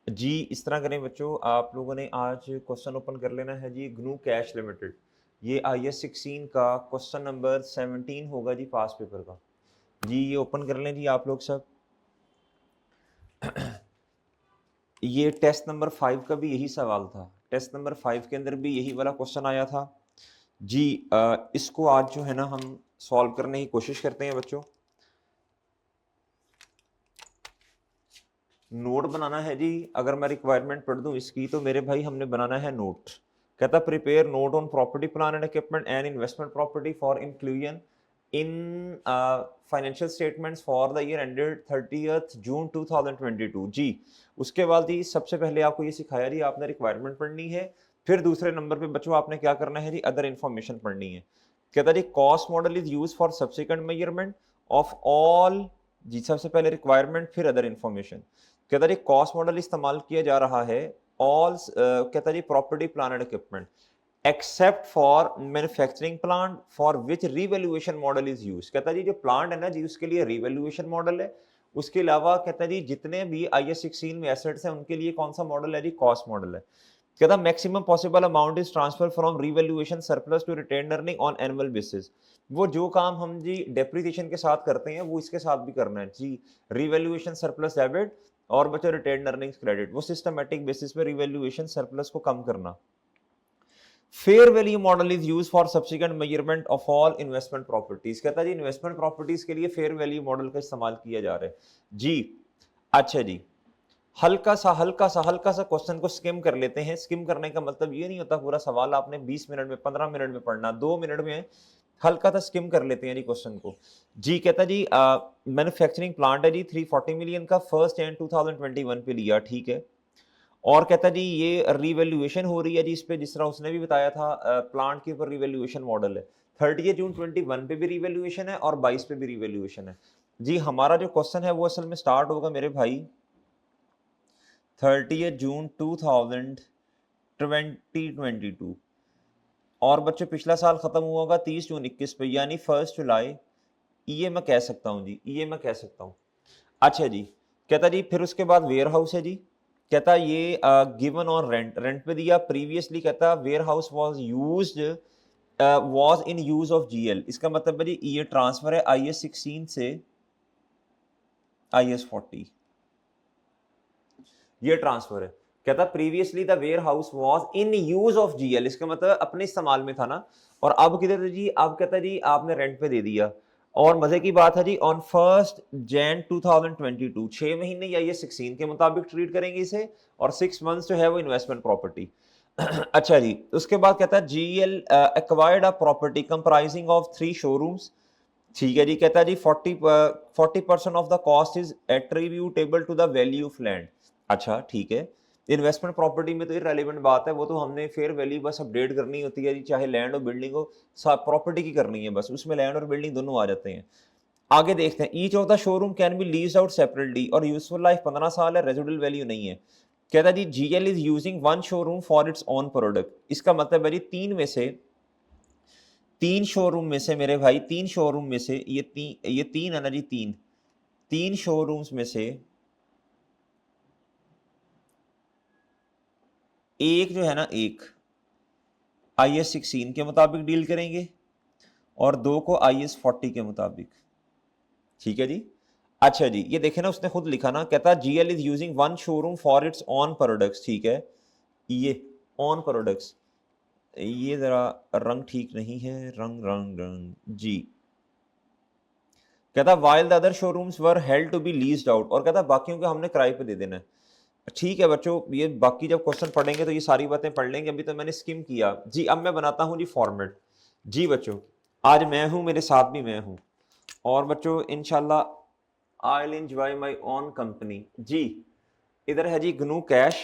जी इस तरह करें बच्चों, आप लोगों ने आज क्वेश्चन ओपन कर लेना है जी, ग्नू कैश लिमिटेड। ये IS 16 का क्वेश्चन नंबर 17 होगा जी, पास पेपर का। जी ये ओपन कर लें जी आप लोग सब। ये टेस्ट नंबर 5 का भी यही सवाल था, टेस्ट नंबर 5 के अंदर भी यही वाला क्वेश्चन आया था जी। इसको आज जो है ना हम सॉल्व करने की कोशिश करते हैं बच्चों। नोट बनाना है जी, अगर मैं रिक्वायरमेंट पढ़ दूं इसकी तो मेरे भाई हमने बनाना है नोट। कहता prepare note on property plan and equipment and investment property for inclusion in financial statements for the year ended 30th June 2022 जी। उसके बाद ही सबसे पहले आपको ये सिखाया जी, आपने रिक्वायरमेंट पढ़नी है। फिर दूसरे नंबर पे बच्चों आपने क्या करना है जी, अदर इन्फॉर्मेशन पढ़नी है। कहता जी cost model is use for subsequent measurement of all जी। सबसे पहले रिक्वायरमेंट फिर अदर इन्फॉर्मेशन। कहता जी कॉस्ट मॉडल इस्तेमाल किया जा रहा है ऑल कहता जी property plan and equipment except for manufacturing plant for which revaluation model is use. कहता जी जो प्लांट है ना जी उसके लिए रिवैल्यूएशन मॉडल है। उसके अलावा कहता जी जितने भी IS 16 में एसेट्स हैं उनके लिए कौन सा मॉडल है जी, कॉस्ट मॉडल है। कहता maximum possible amount is transfer from revaluation surplus to retain earning on annual basis. वो जो काम हम जी डेप्रिसिएशन के साथ करते हैं वो इसके साथ भी करना है जी। रिवैल्यूएशन सरप्लस डेबिट और बच्चों रिटेन अर्निंग्स क्रेडिट, वो सिस्टमैटिक बेसिस पे रिवैल्यूएशन सरप्लस को कम करना। Fair value model is use for subsequent measurement of all investment properties. कहता है जी इन्वेस्टमेंट प्रॉपर्टीज के लिए फेयर वैल्यू मॉडल का इस्तेमाल किया जा रहा है जी। अच्छा जी, हल्का सा क्वेश्चन को स्किम कर लेते हैं। स्किम करने का मतलब ये नहीं होता पूरा सवाल आपने 20 मिनट में 15 मिनट में पढ़ना, 2 मिनट में हल्का सा स्किम कर लेते हैं जी क्वेश्चन को। जी कहता जी मैन्युफैक्चरिंग प्लांट है जी 340 मिलियन का, फर्स्ट एंड 2021 पे लिया, ठीक है। और कहता जी ये रिवैल्यूएशन हो रही है जी इस पे, जिस तरह उसने भी बताया था प्लांट के ऊपर रिवैल्यूएशन मॉडल है। 30 जून 21 पे भी रिवैल्यूएशन है और 22 पे भी रिवैल्यूएशन है जी। हमारा जो क्वेश्चन है वो असल में स्टार्ट होगा मेरे भाई 30 जून 2022 और बच्चों पिछला साल खत्म हुआ होगा 30 जून 21 पे, यानी 1 जुलाई। ये मैं कह सकता हूँ जी, ये मैं कह सकता हूँ। अच्छा जी, कहता जी फिर उसके बाद वेयर हाउस है जी। कहता ये गिवन ऑन रेंट, रेंट पे दिया प्रीवियसली। कहता warehouse was use was in use of GL। इसका मतलब है जी ये ट्रांसफर है IS 16 से IS 40, ये ट्रांसफर है। कहता previously the warehouse was in use of GL, इसका मतलब अपने इस्तेमाल में था ना। और अब किधर है जी, अब कहता जी आपने रेंट पे दे दिया। और मजे की बात है जी ऑन 1 जैन 2022, 6 महीने या ये 16 के मुताबिक ट्रीट करेंगे इसे, और 6 मंथ्स जो है वो इन्वेस्टमेंट प्रॉपर्टी। अच्छा जी, उसके बाद कहता है GL acquired a property comprising of 3 showrooms. ठीक है जी, कहता है जी 40% of the cost is attributable to the value of land. अच्छा ठीक है, इन्वेस्टमेंट प्रॉपर्टी में तो ये रेलिवेंट बात है, वो तो हमने फेयर वैल्यू बस अपडेट करनी होती है जी, चाहे लैंड और बिल्डिंग हो, सब प्रॉपर्टी की करनी है बस, उसमें लैंड और बिल्डिंग दोनों आ जाते हैं। आगे देखते हैं, each of the showroom can be lease out separately और यूजफुल लाइफ 15 साल है, रेजिडुअल वैल्यू नहीं है। कहता जी GL is using 1 showroom for its own product. इसका मतलब है जी तीन शोरूम में से मेरे भाई, 3 शोरूम में से ये तीन है ना जी, तीन तीन शोरूम्स में से एक जो है ना, एक IS 16 के मुताबिक डील करेंगे और 2 को IS 40 के मुताबिक। ठीक है जी। अच्छा जी, ये देखे ना उसने खुद लिखा ना, कहता GL is using 1 showroom for its on products. ठीक है, ये ऑन प्रोडक्ट्स, ये जरा रंग ठीक नहीं है, रंग रंग रंग जी। कहता while the other showrooms were held to be leased out, और कहता बाकियों को हमने किराए पे दे देना है। ठीक है बच्चों, ये बाकी जब क्वेश्चन पढ़ेंगे तो ये सारी बातें पढ़ लेंगे, अभी तो मैंने स्किम किया जी। अब मैं बनाता हूं जी फॉर्मेट। जी बच्चों, आज मैं हूं, मेरे साथ भी मैं हूं, और बच्चों इंशाल्लाह I will enjoy my own company जी। इधर है जी ग्नू cash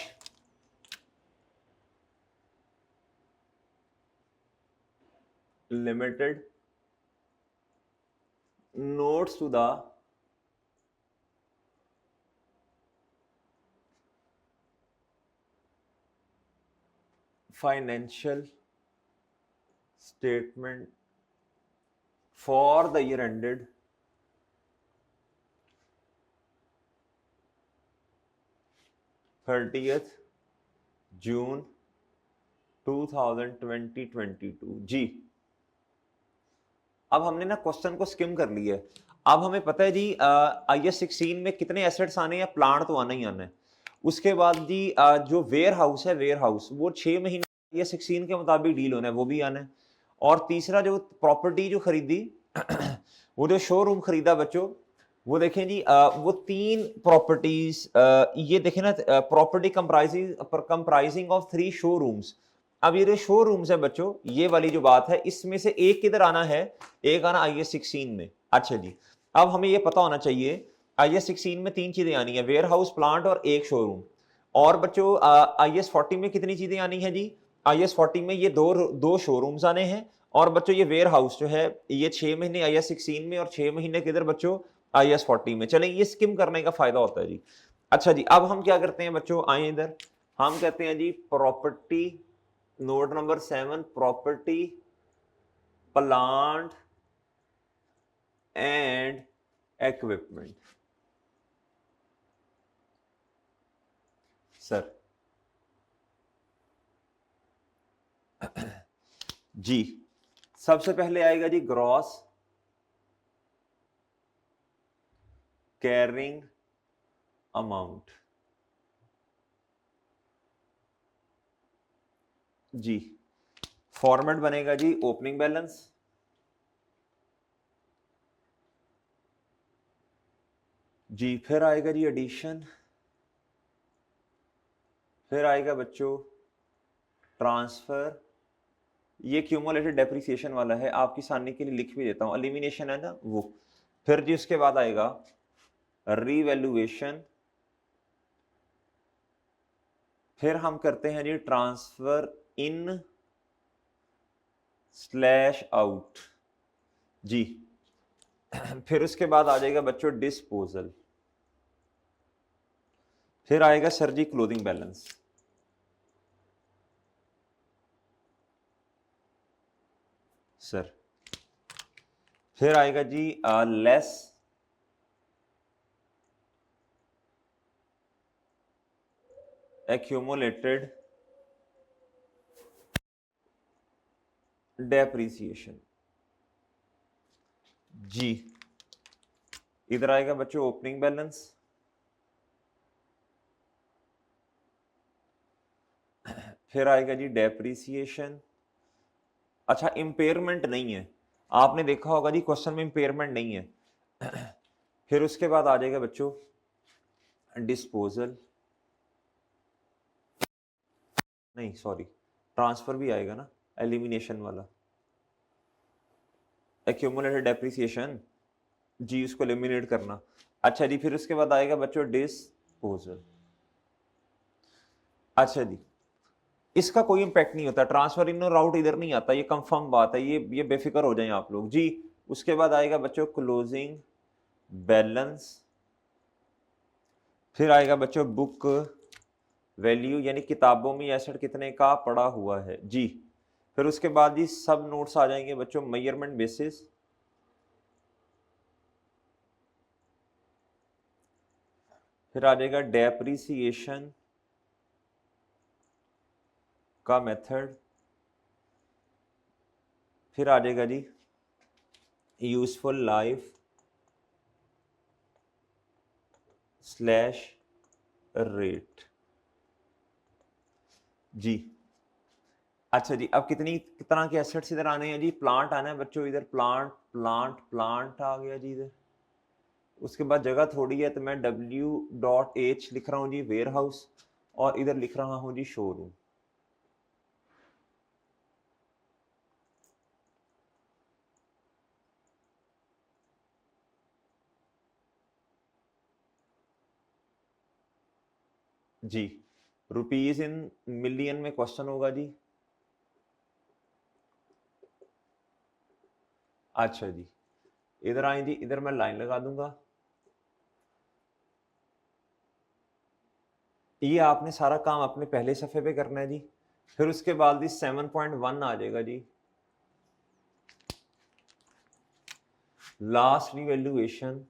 limited, notes to the financial statement for the year ended 30th June 2022 जी। अब हमने ना क्वेश्चन को स्किम कर लिया है। अब हमें पता है जी IAS 16 में कितने एसेट्स आने हैं, प्लांट तो आना ही आना है। उसके बाद जी जो वेयर हाउस है, वेयर हाउस वो 6 महीने IAS 16 के मुताबिक डील होना है, वो भी आना है। और तीसरा जो प्रॉपर्टी जो खरीदी वो जो शोरूम खरीदा बच्चों, वो देखें जी वो 3 प्रॉपर्टीज, ये देखें ना, प्रॉपर्टी कंप्राइजिंग ऑफ 3 शोरूम्स। अब ये जो शोरूम्स है बच्चों, ये वाली जो बात है, इसमें से एक किधर आना है, एक आना IAS 16 में। अच्छा जी, अब हमें ये पता होना चाहिए IAS 16 में 3 चीजें आनी है, वेयर हाउस, प्लांट और एक शोरूम। और बच्चों IAS 40 में कितनी चीजें आनी है जी, IAS 40 में ये दो शोरूम्स आने हैं। और बच्चों ये वेयर हाउस जो है, ये 6 महीने IAS 16 में और 6 महीने किधर बच्चों, IAS 40 में। चलें, ये स्किम करने का फायदा होता है जी। अच्छा जी, अब हम क्या करते हैं बच्चों, आए इधर, हम कहते हैं जी property, note number 7, property plant and equipment. Sir जी, सबसे पहले आएगा जी ग्रॉस कैरिंग अमाउंट जी। फॉर्मेट बनेगा जी ओपनिंग बैलेंस, जी। फिर आएगा जी एडिशन, फिर आएगा बच्चों ट्रांसफर, ये क्यूमुलेटेड डेप्रिसिएशन वाला है, आपकी आसानी के लिए लिख भी देता हूं, एलिमिनेशन है ना वो। फिर जी उसके बाद आएगा रीवैल्यूएशन, फिर हम करते हैं जी ट्रांसफर इन स्लैश आउट जी। फिर उसके बाद आ जाएगा बच्चों डिस्पोजल, फिर आएगा सर जी क्लोजिंग बैलेंस, सर। फिर आएगा जी लेस एक्यूमुलेटेड डेप्रिसिएशन जी। इधर आएगा बच्चों ओपनिंग बैलेंस, फिर आएगा जी डेप्रिसिएशन। अच्छा, इंपेयरमेंट नहीं है, आपने देखा होगा जी क्वेश्चन में इंपेयरमेंट नहीं है। फिर उसके बाद आ जाएगा बच्चों डिस्पोजल, नहीं सॉरी, ट्रांसफर भी आएगा ना, एलिमिनेशन वाला, एक्यूमुलेटेड डेप्रिसिएशन जी, उसको एलिमिनेट करना। अच्छा जी, फिर उसके बाद आएगा बच्चों डिस्पोजल। अच्छा जी, इसका कोई इंपैक्ट नहीं होता, ट्रांसफर इन और आउट इधर नहीं आता, ये कंफर्म बात है, ये बेफिक्र हो जाए आप लोग जी। उसके बाद आएगा बच्चों क्लोजिंग बैलेंस, फिर आएगा बच्चों बुक वैल्यू, यानी किताबों में एसेट कितने का पड़ा हुआ है जी। फिर उसके बाद जी सब नोट्स आ जाएंगे बच्चों मेजरमेंट बेसिस, फिर आ जाएगा डेप्रिसिएशन का मेथड, फिर आ जाएगा जी यूजफुल लाइफ स्लैश रेट जी। अच्छा जी, अब कितना के एसेट्स इधर आने हैं जी, प्लांट आना है बच्चों, इधर प्लांट प्लांट प्लांट आ गया जी इधर। उसके बाद जगह थोड़ी है तो मैं W.H लिख रहा हूँ जी वेयर हाउस, और इधर लिख रहा हूँ जी शोरूम जी। रुपीज इन मिलियन में क्वेश्चन होगा जी। अच्छा जी, इधर आए जी, इधर मैं लाइन लगा दूंगा, ये आपने सारा काम अपने पहले सफे पे करना है जी। फिर उसके बाद जी 7.1 आ जाएगा जी last revaluation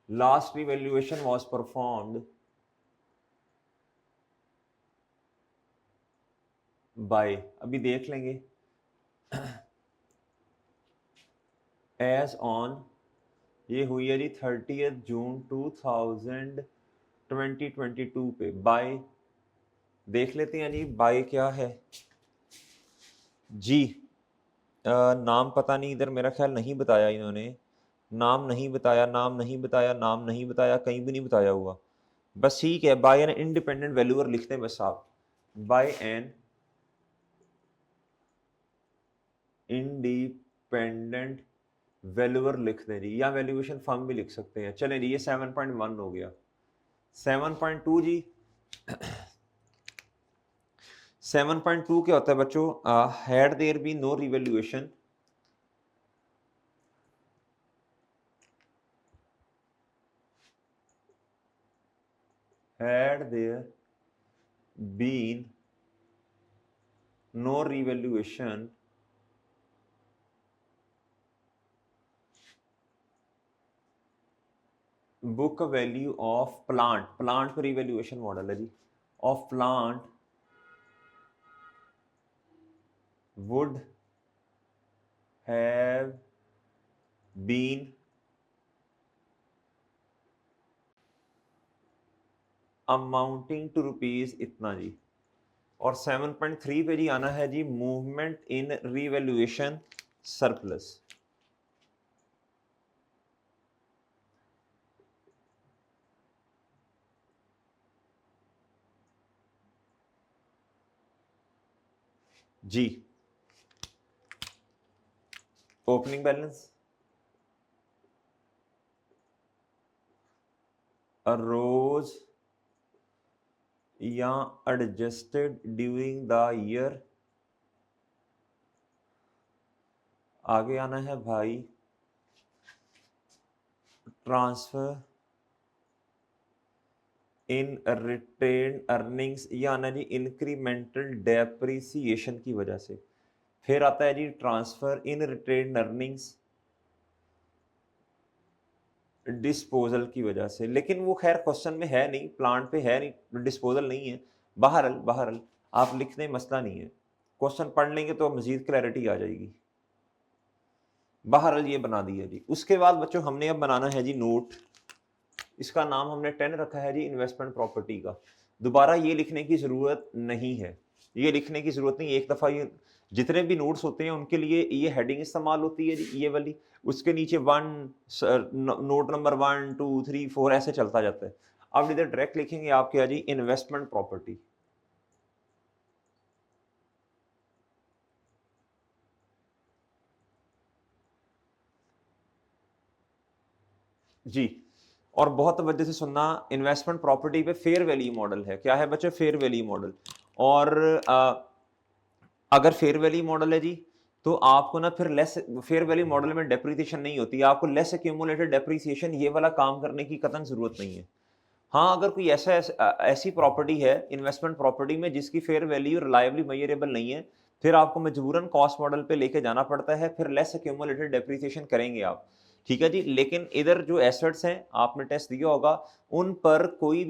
last revaluation was performed by, अभी देख लेंगे, एज ऑन, ये हुई है जी 30 जून 2022 पे, बाय, देख लेते हैं जी बाय क्या है जी। नाम पता नहीं, इधर मेरा ख्याल नहीं बताया इन्होंने, नाम नहीं बताया, नाम नहीं बताया, नाम नहीं बताया, कहीं भी नहीं बताया हुआ, बस ठीक है, बाय एन इंडिपेंडेंट वैल्यूअर लिखते हैं बस आप, बाय एन इंडिपेंडेंट वैल्यूअर लिख दें जी, या वैल्यूएशन फर्म भी लिख सकते हैं। चलें जी, ये 7.1 हो गया। 7.2 जी, 7.2 क्या होता है बच्चों, had there be no revaluation, had there been no revaluation book value of plant, plant पर रिवैल्यूएशन मॉडल है जी, of plant would have been amounting to rupees इतना जी। और 7.3 पे जी आना है जी मूवमेंट इन रिवैल्यूएशन सरप्लस। जी, ओपनिंग बैलेंस अरोज या एडजस्टेड ड्यूरिंग द ईयर, आगे आना है भाई ट्रांसफर इन रिटेन अर्निंग्स, या आना जी इंक्रीमेंटल डेप्रिसिएशन की वजह से। फिर आता है जी transfer in retained earnings disposal की वजह से, लेकिन वो खैर क्वेश्चन में है नहीं, प्लांट पे है नहीं, डिस्पोजल नहीं है। बहरल बहरल आप लिखने मसला नहीं है, क्वेश्चन पढ़ लेंगे तो मजीद क्लैरिटी आ जाएगी। बहरल ये बना दिया जी। उसके बाद बच्चों हमने अब बनाना है जी नोट, इसका नाम हमने 10 रखा है जी इन्वेस्टमेंट प्रॉपर्टी का। दोबारा ये लिखने की जरूरत नहीं है, ये लिखने की जरूरत नहीं, एक दफा ये जितने भी नोट्स होते हैं उनके लिए ये हेडिंग इस्तेमाल होती है जी, ये वाली, उसके नीचे वन, नोट नंबर 1 2 3 4 ऐसे चलता जाता है। अब इधर डायरेक्ट लिखेंगे आप क्या जी, इन्वेस्टमेंट प्रॉपर्टी जी। और बहुत तवज्जो से सुनना, इन्वेस्टमेंट प्रॉपर्टी पे फेयर वैल्यू मॉडल है, क्या है बच्चे, फेयर वैल्यू मॉडल। और अगर फेयर वैल्यू मॉडल है जी तो आपको ना फिर लेस, फेयर वैल्यू मॉडल में डेप्रिसिएशन नहीं होती, आपको लेस एक्यूमुलेटेड डेप्रिसिएशन ये वाला काम करने की कतन जरूरत नहीं है। हाँ, अगर कोई ऐसी प्रॉपर्टी है इन्वेस्टमेंट प्रॉपर्टी में जिसकी फेयर वैल्यू रिलायबली मेजरेबल नहीं है, फिर आपको मजबूरन कॉस्ट मॉडल पे लेके जाना पड़ता है, फिर लेस एक्यूमुलेटेड डेप्रिसिएशन करेंगे आप, ठीक है जी। लेकिन इधर जो एसेट्स हैं आपने टेस्ट दिया होगा, उन पर कोई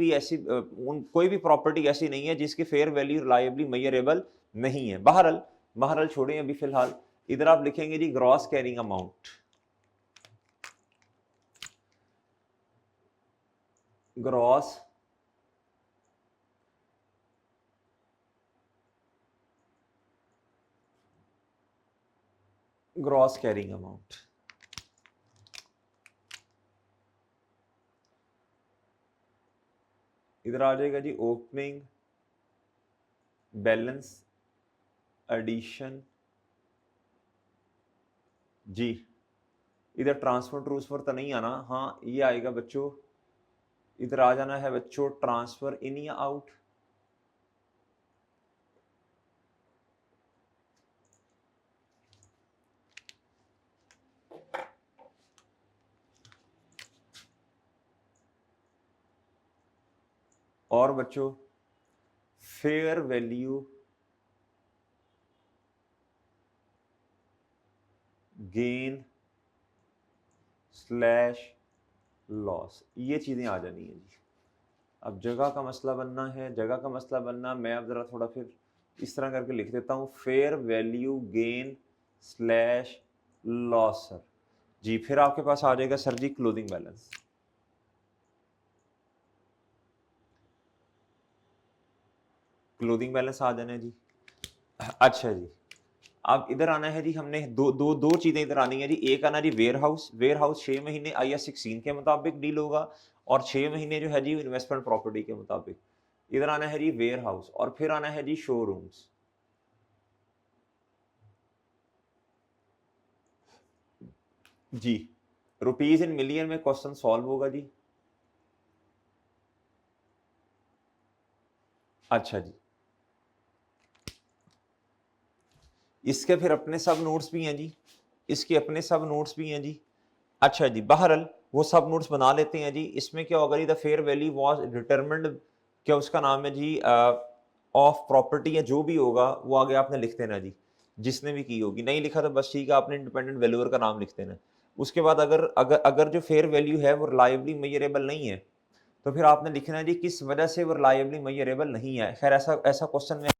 भी प्रॉपर्टी ऐसी नहीं है जिसकी फेयर वैल्यू रिलायबली मेजरेबल नहीं है। बहरल बहरल छोड़ें अभी फिलहाल, इधर आप लिखेंगे जी gross carrying amount, gross gross carrying amount. इधर आ जाएगा जी ओपनिंग बैलेंस एडिशन जी। इधर ट्रांसफर ट्रूसफर तो नहीं आना, हाँ ये आएगा बच्चों, इधर आ जाना है बच्चों ट्रांसफर इन या आउट, और बच्चों fair value gain slash loss, ये चीज़ें आ जानी है जी। अब जगह का मसला बनना है, जगह का मसला बनना, मैं अब ज़रा थोड़ा फिर इस तरह करके लिख देता हूँ, fair value gain slash loss sir. जी, फिर आपके पास आ जाएगा सर जी क्लोजिंग बैलेंस। क्लोजिंग बैलेंस आ जाना है जी। अच्छा जी, अब इधर आना है जी, हमने दो चीजें इधर आनी है जी। एक आना जी वेयर हाउस, वेयर हाउस 6 महीने IAS 16 के मुताबिक डील होगा, और 6 महीने जो है जी इन्वेस्टमेंट प्रॉपर्टी के मुताबिक। इधर आना है जी वेयर हाउस, और फिर आना है जी शोरूम्स। जी, रुपीज इन मिलियन में क्वेश्चन सॉल्व होगा जी। अच्छा जी, इसके फिर अपने सब नोट्स भी हैं जी, इसके अपने सब नोट्स भी हैं जी। अच्छा जी, बहरल वो सब नोट्स बना लेते हैं जी। इसमें क्या होगा जी, the fair value was determined, क्या उसका नाम है जी, ऑफ प्रॉपर्टी, या जो भी होगा वो आगे आपने लिख देना जी, जिसने भी की होगी। नहीं लिखा तो बस ठीक है, आपने इंडिपेंडेंट वैल्यूअर का नाम लिख देना। उसके बाद अगर अगर अगर जो फेयर वैल्यू है वो रिलायबली मेजरेबल नहीं है, तो फिर आपने लिखना है जी किस वजह से वो रिलायबली मेजरेबल नहीं है। खैर ऐसा ऐसा क्वेश्चन में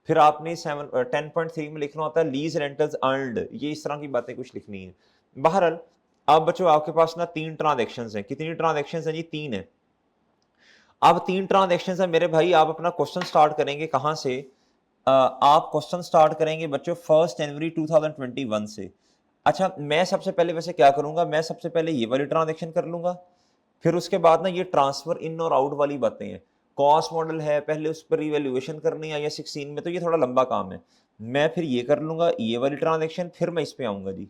फिर आपने 10.3 में लिखना होता है लीज रेंटल्स अर्नड, ये इस तरह की बातें कुछ लिखनी है। बहरहाल अब बच्चों आपके पास ना 3 ट्रांजैक्शंस हैं। कितनी ट्रांजैक्शंस हैं जी? 3 है। अब 3 ट्रांजैक्शंस है मेरे भाई, आप अपना क्वेश्चन स्टार्ट करेंगे कहां से? आप क्वेश्चन स्टार्ट करेंगे बच्चों 1 जनवरी 2021 से। अच्छा, मैं सबसे पहले वैसे क्या करूंगा, मैं सबसे पहले ये वाली ट्रांजैक्शन कर लूंगा, फिर उसके बाद ना ये ट्रांसफर इन और आउट वाली बातें हैं। कॉस्ट मॉडल है, पहले उस पर रिवैल्यूएशन करनी है या 16 में, तो ये थोड़ा लंबा काम है। मैं फिर ये कर लूंगा, ये वाली ट्रांजैक्शन, फिर मैं इस पे आऊंगा जी।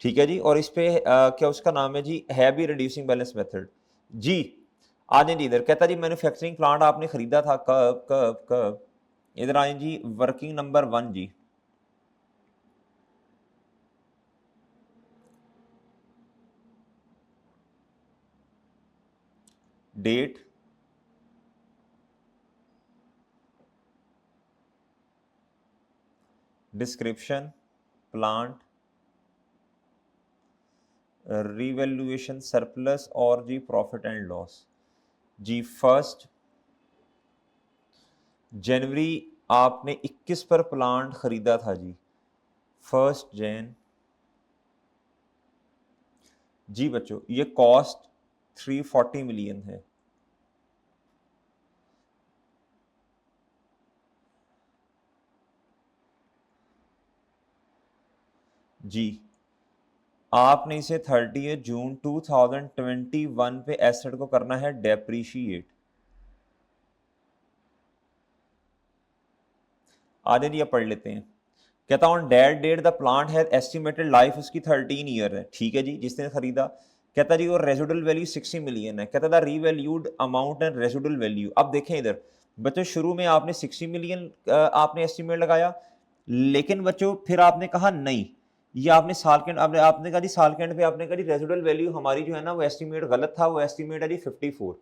ठीक है जी, और इस पे क्या उसका नाम है जी, है भी रिड्यूसिंग बैलेंस मेथड जी। आ जाए जी इधर, कहता जी मैन्युफैक्चरिंग प्लांट आपने खरीदा था कब कब कब। इधर आए जी, वर्किंग नंबर 1 जी, date, description, plant, revaluation, surplus, और जी प्रॉफिट एंड लॉस जी। 1 जनवरी आपने 21 पर प्लांट खरीदा था जी, 1 जैन जी। बच्चों ये कॉस्ट 340 मिलियन है जी। आपने इसे 30 जून 2021 पे एसेट को करना है डेप्रीशिएट। आगे जी पढ़ लेते हैं। कहता हूँ डेट डेट द प्लांट है एस्टिमेटेड लाइफ उसकी 13 ईयर है। ठीक है जी, जिसने खरीदा। कहता जी और रेजिडुअल वैल्यू 60 मिलियन है। कहता था revalued amount and residual value. अब देखें इधर बच्चों, शुरू में आपने 60 मिलियन आपने एस्टिमेट लगाया, लेकिन बच्चों फिर आपने कहा नहीं, ये आपने साल के आपने आपने कहा जी साल के एंड पे आपने कहा जी रेजिडुअल वैल्यू हमारी जो है ना वो एस्टिमेट गलत था, वो एस्टिमेट है जी 54।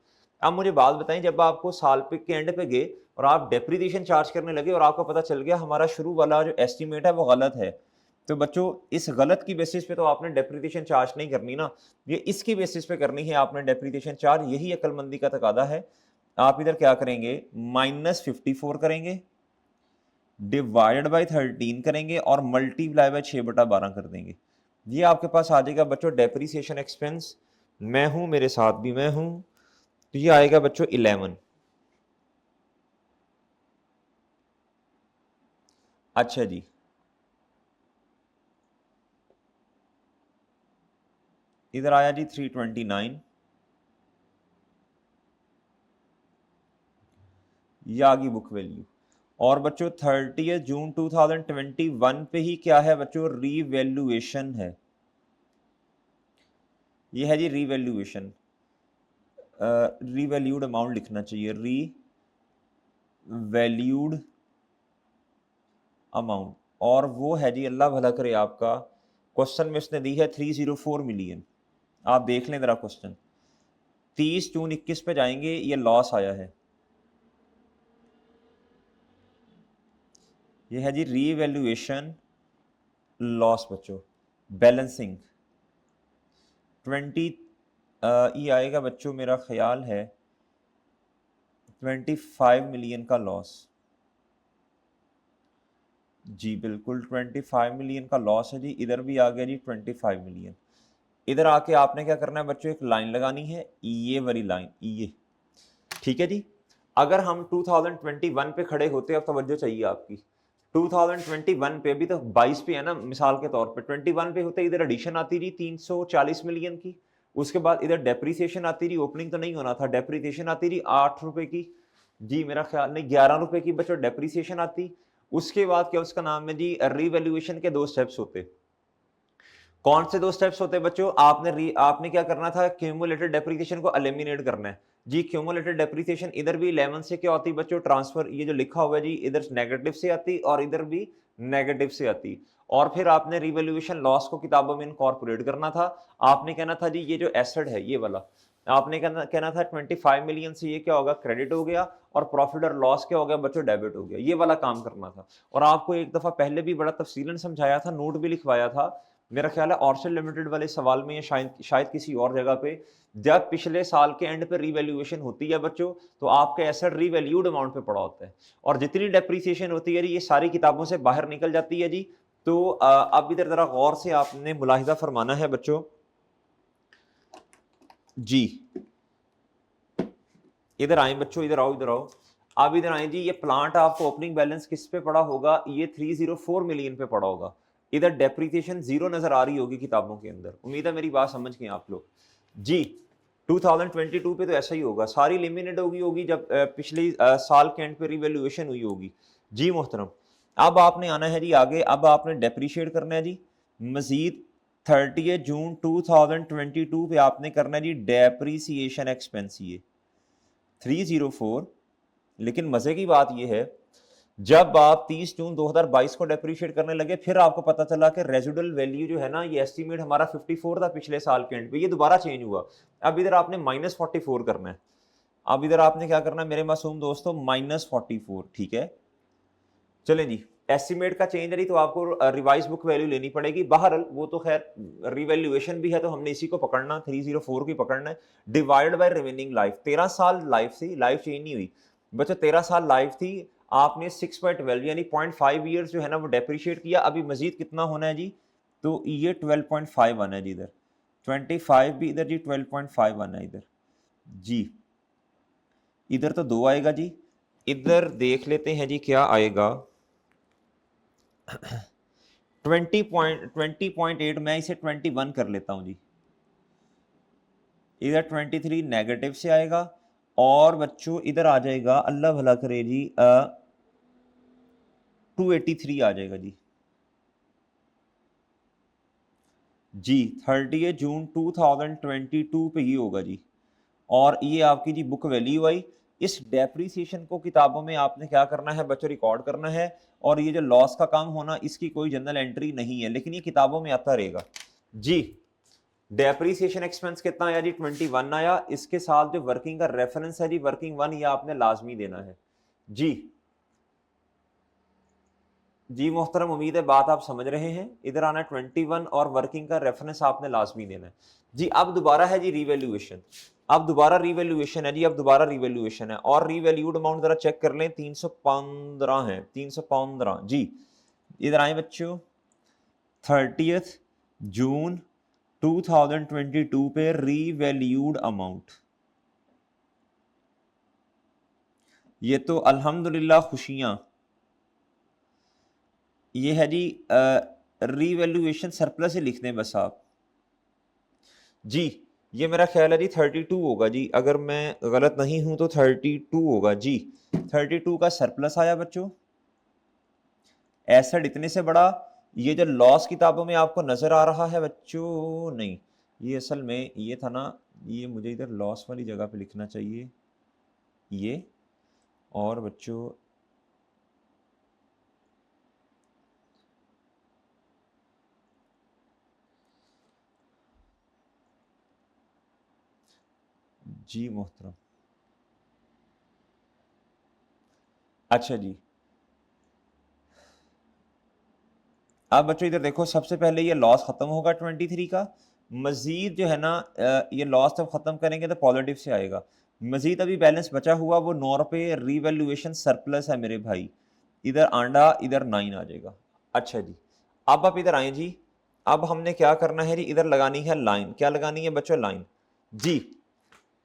अब मुझे बात बताएं, जब आपको साल पे के एंड पे गए और आप डेप्रिसिएशन चार्ज करने लगे और आपको पता चल गया हमारा शुरू वाला जो एस्टिमेट है वो गलत है, तो बच्चों इस गलत की बेसिस पे तो आपने डेप्रिसिएशन चार्ज नहीं करनी ना, ये इसकी बेसिस पे करनी है आपने डेप्रिसिएशन चार्ज। यही अक्लमंदी का तकादा है। आप इधर क्या करेंगे, -54 करेंगे, डिवाइडेड बाई 13 करेंगे, और मल्टीप्लाई बाई 6/12 कर देंगे। ये आपके पास आ जाएगा बच्चों डेप्रिसिएशन एक्सपेंस। मैं हूं, मेरे साथ भी मैं हूं, तो ये आएगा बच्चों 11। अच्छा जी, इधर आया जी 329, ये आ गई बुक वैल्यू। और बच्चों 30 जून 2021 पे ही क्या है बच्चों, रीवैल्यूएशन है। ये है जी रीवैल्यूएशन, रीवैल्यूड अमाउंट लिखना चाहिए, री वैल्यूड अमाउंट। और वो है जी, अल्लाह भला करे आपका, क्वेश्चन में उसने दी है 304 मिलियन। आप देख लें जरा क्वेश्चन, 30 जून 21 पे जाएंगे, ये लॉस आया है। ये है जी रीवैल्यूएशन लॉस बच्चों, बैलेंसिंग ये आएगा बच्चों, मेरा ख्याल है 25 मिलियन का लॉस। जी बिल्कुल 25 मिलियन का लॉस है जी। इधर भी आ गया जी 25 मिलियन। इधर आके आपने क्या करना है बच्चों, एक लाइन लगानी है, ये वाली लाइन, ये ठीक है जी। अगर हम 2021 पे खड़े होते, अब तवज्जो चाहिए आपकी, 2021 पे, अभी तो 22 पे है ना, मिसाल के तौर पे 21 पे होते, इधर एडिशन आती रही 340 मिलियन की, उसके बाद इधर डेप्रीसिएशन आती रही, ओपनिंग तो नहीं होना था, डेप्रीसिएशन आती रही 8 रुपए की जी, मेरा ख्याल नहीं 11 रुपए की बच्चों डेप्रीसिएशन आती। उसके बाद क्या उसका नाम है जी, रीवैल्यूएशन के 2 स्टेप्स होते। कौन से 2 स्टेप्स होते हैं बच्चों, आपने क्या करना था, क्यूमुलेटेड डेप्रिसिएशन को एलिमिनेट करना है जी। क्यूमुलेटेड डेप्रिसिएशन इधर भी 11 से क्या होती है बच्चों, ट्रांसफर, ये जो लिखा हुआ है जी, इधर नेगेटिव से आती और इधर भी नेगेटिव से आती। और फिर आपने रिवैल्यूएशन लॉस को किताबों में इनकॉर्पोरेट करना था। आपने कहना था जी, ये जो एसेट है ये वाला, आपने कहना था 25 मिलियन से ये क्या होगा, क्रेडिट हो गया, और प्रॉफिट और लॉस क्या हो गया बच्चों, डेबिट हो गया, ये वाला काम करना था। और आपको एक दफा पहले भी बड़ा तफसीलन समझाया था, नोट भी लिखवाया था, मेरा ख्याल है ऑर्चल लिमिटेड वाले सवाल में, या शायद किसी और जगह पे, जब पिछले साल के एंड पे रीवैल्यूएशन होती है बच्चों, तो आपका एसेट रीवैल्यूड अमाउंट पे पड़ा होता है, और जितनी डेप्रीसिएशन होती है जी, ये सारी किताबों से बाहर निकल जाती है जी। तो अब इधर जरा गौर से आपने मुलाहिजा फरमाना है बच्चों जी। इधर आए बच्चों, इधर आओ, इधर आओ। अब इधर आए जी, ये प्लांट आपको ओपनिंग बैलेंस किस पे पड़ा होगा, ये 304 मिलियन पे पड़ा होगा। इधर डेप्रीसिएशन 0 नजर आ रही होगी किताबों के अंदर, उम्मीद है मेरी बात समझ गए आप लोग जी। 2022 पे तो ऐसा ही होगा, सारी लिमिटेड होगी जब पिछले साल के एंड पे रिवैल्यूएशन हुई होगी जी मोहतरम। अब आपने आना है जी आगे, अब आपने डेप्रीशिएट करना है जी मजीद। 30 जून 2022 पे आपने करना है जी डेप्रीसिएशन एक्सपेंस, ये 304। लेकिन मजे की बात यह है, जब आप 30 जून 2022 को डेप्रीशिएट करने लगे, फिर आपको पता चला कि रेजिडुअल वैल्यू जो है ना, ये एस्टीमेट हमारा 54 था पिछले साल के एंड पे, ये दोबारा चेंज हुआ। अब इधर आपने -44 करना है। अब इधर आपने क्या करना है मेरे मासूम दोस्तों, -44, ठीक है। चलें जी, एस्टीमेट का चेंज है जी, तो आपको रिवाइज बुक वैल्यू लेनी पड़ेगी। बहरहाल वो तो खैर रिवैल्यूएशन भी है, तो हमने इसी को पकड़ना, 304 की पकड़ना है। डिवाइड बाय रिमेनिंग लाइफ, 13 साल लाइफ थी, लाइफ चेंज नहीं हुई बच्चों, 13 साल लाइफ थी। आपने 6.12 यानी 0.5 ईयर्स जो है ना वो डेप्रिशिएट किया। अभी मजीद कितना होना है जी, तो ये 12.5 आना है जी, इधर 25 भी, इधर जी 12.5 आना है इधर जी। इधर तो 2 आएगा जी, इधर देख लेते हैं जी क्या आएगा। 20.8, मैं इसे 21 कर लेता हूं जी। इधर 23 नेगेटिव से आएगा, और बच्चों इधर आ जाएगा, अल्लाह भला करे जी, 283 आ जाएगा जी। जी 30 जून 2022 पे ये होगा जी। और ये आपकी जी बुक वैल्यू आई। इस डेप्रीसिएशन को किताबों में आपने क्या करना है बच्चों, रिकॉर्ड करना है। और ये जो लॉस का काम होना, इसकी कोई जनरल एंट्री नहीं है, लेकिन ये किताबों में आता रहेगा जी। डेप्रीसिएशन एक्सपेंस कितना आया जी, 21 आया। इसके साथ जो वर्किंग का रेफरेंस है जी, वर्किंग 1, ये आपने लाजमी देना है जी। जी मोहतरम, उम्मीद है बात आप समझ रहे हैं। इधर आना 21 और वर्किंग का रेफरेंस आपने लाजमी देना है जी। अब दोबारा है जी रिवैल्यूएशन, अब दोबारा रिवैल्यूएशन है जी, अब दोबारा रिवैल्यूएशन है, और रिवैल्यूड अमाउंट जरा चेक कर लें, 315 है, 315 जी। इधर आए बच्चों, 30 जून 2022 पे रिवैल्यूड अमाउंट, ये तो अल्हम्दुलिल्लाह खुशियां, ये है जी रिवैल्यूएशन सरप्लस ही लिख दें बस आप जी। ये मेरा ख्याल है जी 32 होगा जी, अगर मैं गलत नहीं हूं तो 32 होगा जी। 32 का सरप्लस आया बच्चों, एसेट इतने से बड़ा। ये जो लॉस किताबों में आपको नजर आ रहा है बच्चों, नहीं, ये असल में ये था ना, ये मुझे इधर लॉस वाली जगह पे लिखना चाहिए ये। और बच्चों जी मोहतरम, अच्छा जी। अब बच्चों इधर देखो, सबसे पहले ये लॉस खत्म होगा 23 का, मजीद जो है ना ये लॉस जब खत्म करेंगे तो पॉजिटिव से आएगा। मजीद अभी बैलेंस बचा हुआ वो 9 रुपये रीवैल्यूएशन सरप्लस है मेरे भाई, इधर आंडा इधर 9 आ जाएगा। अच्छा जी, अब आप इधर आए जी, अब हमने क्या करना है जी, इधर लगानी है लाइन। क्या लगानी है बच्चों? लाइन जी।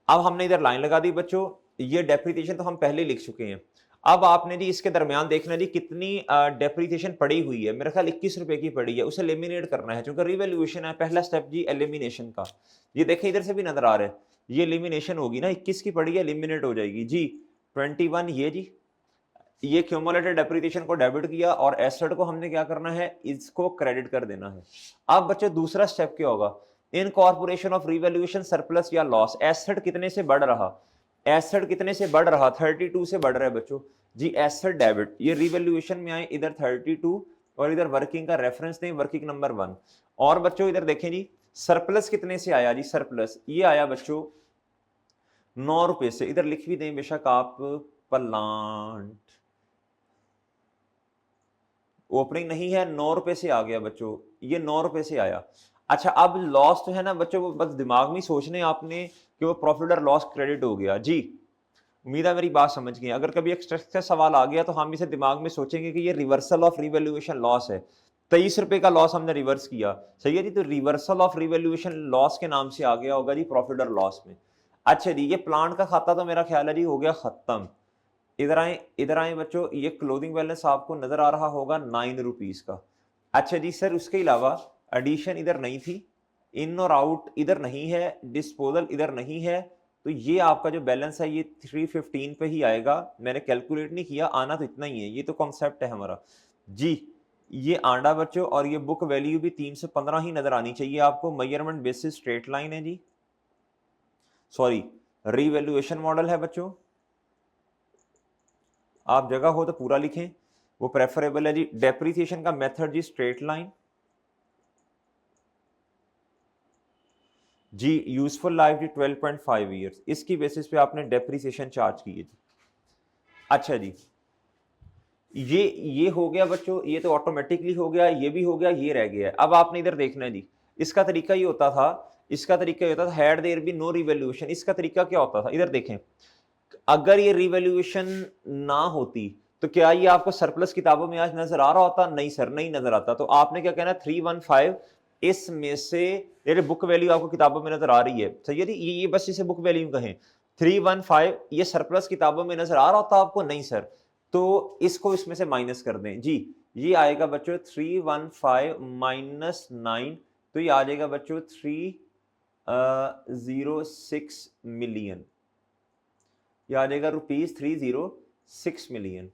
अब हमने इधर लाइन लगा दी बच्चों, ये डेप्रिसिएशन तो हम पहले लिख चुके हैं। अब आपने जी इसके दरमियान देखना जी कितनी डेप्रिसिएशन पड़ी हुई है, मेरा ख्याल 21 रुपए की पड़ी है, उसे एलिमिनेट करना है क्योंकि रिवैल्यूएशन है, पहला स्टेप जी एलिमिनेशन का। ये देखें इधर से भी नजर आ रहा है, ये एलिमिनेशन होगी ना, 21 की पड़ी है, एलिमिनेट हो जाएगी जी। 21 ये जी, ये क्यूमुलेटेड डेप्रिसिएशन को डेबिट किया और एसेट को हमने क्या करना है, इसको क्रेडिट कर देना है। अब बच्चे दूसरा स्टेप क्या होगा, इनकॉर्पोरेशन ऑफ रिवैल्यूएशन सरप्लस या लॉस। एसेट कितने से बढ़ रहा, एसेट कितने से बढ़ रहा, 32 से बढ़ रहा है बच्चों जी। एसेट डेबिट, ये रिवैल्यूएशन में आए इधर 32 और इधर वर्किंग का रेफरेंस दें, वर्किंग नंबर 1। और बच्चों इधर देखें जी सरप्लस कितने से आया जी, सरप्लस ये आया बच्चों 9 रुपए से, इधर लिख भी दें बेशक आप प्लांट, ओपनिंग नहीं है, 9 रुपए से आ गया बच्चों, ये 9 रुपए से आया। अच्छा अब लॉस तो है ना बच्चों, वो बस दिमाग में सोचने आपने कि वो प्रॉफिट और लॉस क्रेडिट हो गया जी। उम्मीद है मेरी बात समझ गए। अगर कभी एक स्ट्रेस का सवाल आ गया तो हम इसे दिमाग में सोचेंगे कि ये रिवर्सल ऑफ रिवैल्यूएशन लॉस है, 23 रुपए का लॉस हमने रिवर्स किया, सही है जी। तो रिवर्सल ऑफ रिवैल्यूएशन लॉस के नाम से आ गया होगा जी प्रॉफिट और लॉस में। अच्छा जी, ये प्लांट का खाता तो मेरा ख्याल है जी हो गया खत्म। इधर आए बच्चों, ये क्लोजिंग बैलेंस आपको नजर आ रहा होगा 9 रुपीज का। अच्छा जी सर, उसके अलावा एडिशन इधर नहीं थी, इन और आउट इधर नहीं है, डिस्पोजल इधर नहीं है, तो ये आपका जो बैलेंस है ये 315 पे ही आएगा। मैंने कैलकुलेट नहीं किया, आना तो इतना ही है, ये तो कॉन्सेप्ट है हमारा जी। ये आंडा बच्चों, और ये बुक वैल्यू भी 315 ही नजर आनी चाहिए आपको। मेजरमेंट बेसिस स्ट्रेट लाइन है जी, सॉरी रीवैल्यूएशन मॉडल है बच्चों। आप जगह हो तो पूरा लिखें, वो प्रेफरेबल है जी। डेप्रिसिएशन का मेथड जी स्ट्रेट लाइन जी, यूजफुल लाइफ जी 12.5 ईयर्स, इसकी बेसिस पे आपने डेप्रिसिएशन चार्ज की है जी। अच्छा जी, ये हो गया बच्चों, ये तो ऑटोमेटिकली हो गया, ये भी हो गया, ये रह गया है। अब आपने इधर देखना है जी, इसका तरीका ये होता था, इसका तरीका ये होता था had there be no revaluation. इसका तरीका क्या होता था, इधर देखें, अगर ये रिवैल्यूएशन ना होती तो क्या ये आपको सरप्लस किताबों में आज नजर आ रहा होता? नहीं सर, नहीं नजर आता। तो आपने क्या कहना, 315 इसमें से, ये बुक वैल्यू आपको किताबों में नजर आ रही है, सही है जी, ये बस इसे बुक वैल्यू कहें। 315 ये सरप्लस किताबों में नजर आ रहा होता आपको? नहीं सर, तो इसको इसमें से माइनस कर दें जी। ये आएगा बच्चों 315 माइनस 9, तो ये आ जाएगा बच्चों 306 मिलियन, ये आ जाएगा ₹306 मिलियन।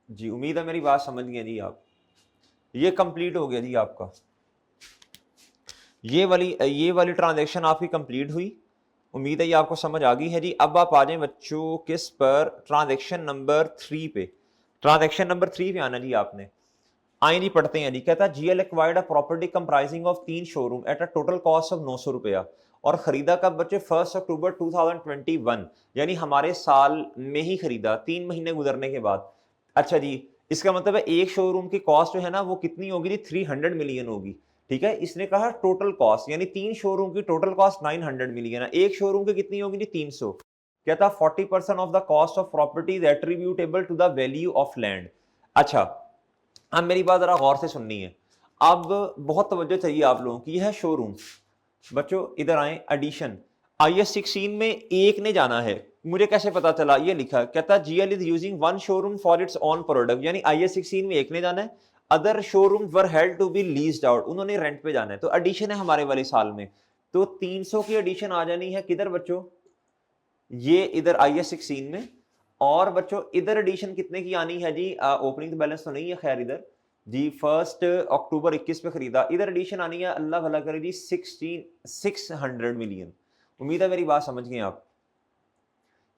जी उम्मीद है मेरी बात समझ गए जी आप। ये कंप्लीट हो गया जी आपका, ये वाली ट्रांजैक्शन आपकी कंप्लीट हुई। उम्मीद है ये आपको समझ आ गई है जी। अब आप आ जाए बच्चों किस पर, ट्रांजैक्शन नंबर 3 पे। ट्रांजैक्शन नंबर 3 पे आना जी आपने। आए जी पढ़ते हैं जी। कहता है GL acquired a property comprising of 3 showroom at a total cost of 900 रुपया, और खरीदा कब बच्चे, 1 अक्टूबर 2021, यानी हमारे साल में ही खरीदा, 3 महीने गुजरने के बाद। अच्छा जी, इसका मतलब है एक शोरूम की कॉस्ट जो है ना वो कितनी होगी जी, 300 मिलियन होगी। ठीक है, इसने कहा टोटल कॉस्ट, यानी 3 शोरूम की टोटल कॉस्ट 900 मिलियन है, एक शोरूम की कितनी होगी जी, 300। कहता 40% of the cost of property is attributable to the value of land. अच्छा, अब मेरी बात जरा गौर से सुननी है, अब बहुत तवज्जो चाहिए आप लोगों की। यह है शोरूम बच्चों, इधर आए, एडिशन IS 16 में एक ने जाना है, मुझे कैसे पता चला, ये लिखा कहता GL is using one showroom for its own product, यानी IS 16 में एक ने जाना है, other showroom were held to be leased out, उन्होंने रेंट पे जाना है। तो एडिशन है हमारे वाले साल में, तो 300 की एडिशन आ जानी है किधर बच्चों, ये इधर IS 16 में। और बच्चों इधर एडिशन कितने की आनी है जी, ओपनिंग बैलेंस तो नहीं है खैर इधर जी, 1 अक्टूबर 21 पे खरीदा, इधर एडिशन आनी है अल्लाह भला करे जी 600 मिलियन। उम्मीद है मेरी बात समझ गए आप,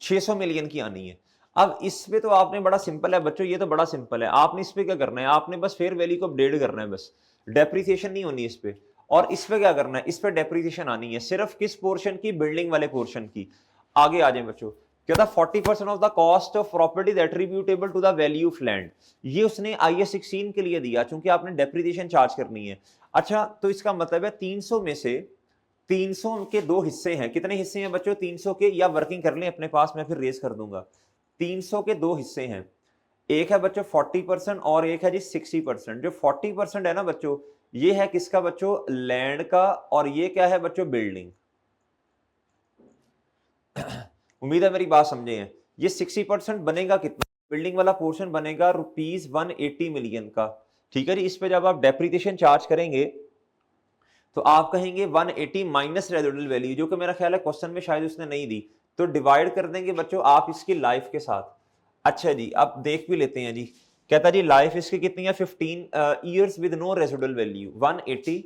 600 मिलियन की आनी है। अब इस पे तो आपने बड़ा सिंपल है बच्चों, ये तो बड़ा सिंपल है, आपने इस पे क्या करना है, आपने बस फेयर वैल्यू को अपडेट करना है, बस डेप्रिसिएशन नहीं होनी इस पे। और इस पे क्या करना है, इस पे डेप्रिसिएशन आनी है सिर्फ किस पोर्शन की, बिल्डिंग वाले पोर्शन की। आगे आ जाए बच्चों, क्या था 40% of the cost of property is attributable to the value of land. ये उसने IAS 16 के लिए दिया, चूंकि आपने डेप्रिसिएशन चार्ज करनी है। अच्छा, तो इसका मतलब है 300 में से 300 के दो हिस्से हैं। कितने हिस्से हैं बच्चों? 300 के, या वर्किंग कर लें अपने पास, मैं फिर रेज कर दूंगा। 300 के दो हिस्से हैं, एक है बच्चों 40% और एक है जी 60%। जो 40% है ना बच्चों, ये है किसका बच्चों? लैंड का। और ये क्या है बच्चों? बिल्डिंग। उम्मीद है मेरी बात समझे हैं। ये 60% बनेगा कितना? बिल्डिंग वाला पोर्शन बनेगा ₹180 मिलियन का। ठीक है जी। इस पे जब आप डेप्रिसिएशन चार्ज करेंगे तो आप कहेंगे 180 माइनस रेजिडुअल वैल्यू, जो कि मेरा ख्याल है क्वेश्चन में शायद उसने नहीं दी, तो डिवाइड कर देंगे बच्चों आप इसकी लाइफ के साथ। अच्छा जी, अब देख भी लेते हैं जी। कहता जी लाइफ इसकी कितनी है? 15 years with no residual value. 180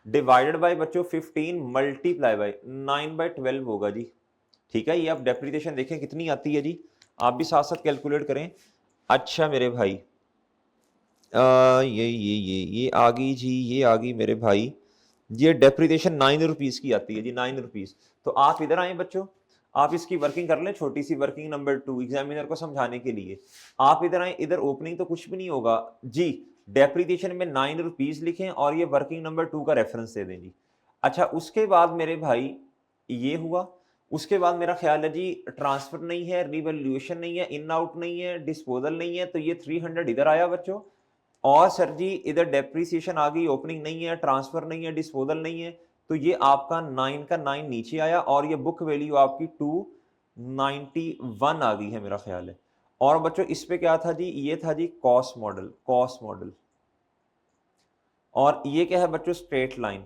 divided by बच्चों 15 मल्टीप्लाई बाय 9/12 होगा जी। ठीक है, ये आप डेप्रिसिएशन देखें कितनी आती है जी, आप भी साथ साथ कैलकुलेट करें। अच्छा मेरे भाई, ये आ गई जी, ये आ गई मेरे भाई। ये डेप्रिसिएशन 9 रुपीज़ की आती है जी, 9 रुपीज़। तो आप इधर आए बच्चों, आप इसकी वर्किंग कर लें, छोटी सी वर्किंग नंबर 2 एग्जामिनर को समझाने के लिए। आप इधर आए, इधर ओपनिंग तो कुछ भी नहीं होगा जी, डेप्रिसिएशन में 9 रुपीज़ लिखें और ये वर्किंग नंबर 2 का रेफरेंस दे दें जी। अच्छा, उसके बाद मेरे भाई ये हुआ। उसके बाद मेरा ख्याल है जी ट्रांसफर नहीं है, रिवैल्यूएशन नहीं है, इन आउट नहीं है, डिस्पोजल नहीं है, तो ये 300 इधर आया बच्चों। और सर जी इधर डेप्रिसिएशन आ गई, ओपनिंग नहीं है, ट्रांसफर नहीं है, डिस्पोजल नहीं है, तो ये आपका 9 का 9 नीचे आया और ये बुक वैल्यू आपकी 291 आ गई है मेरा ख्याल है। और बच्चों इस पे क्या था जी? ये था जी कॉस्ट मॉडल, कॉस्ट मॉडल। और ये क्या है बच्चों? Straight line.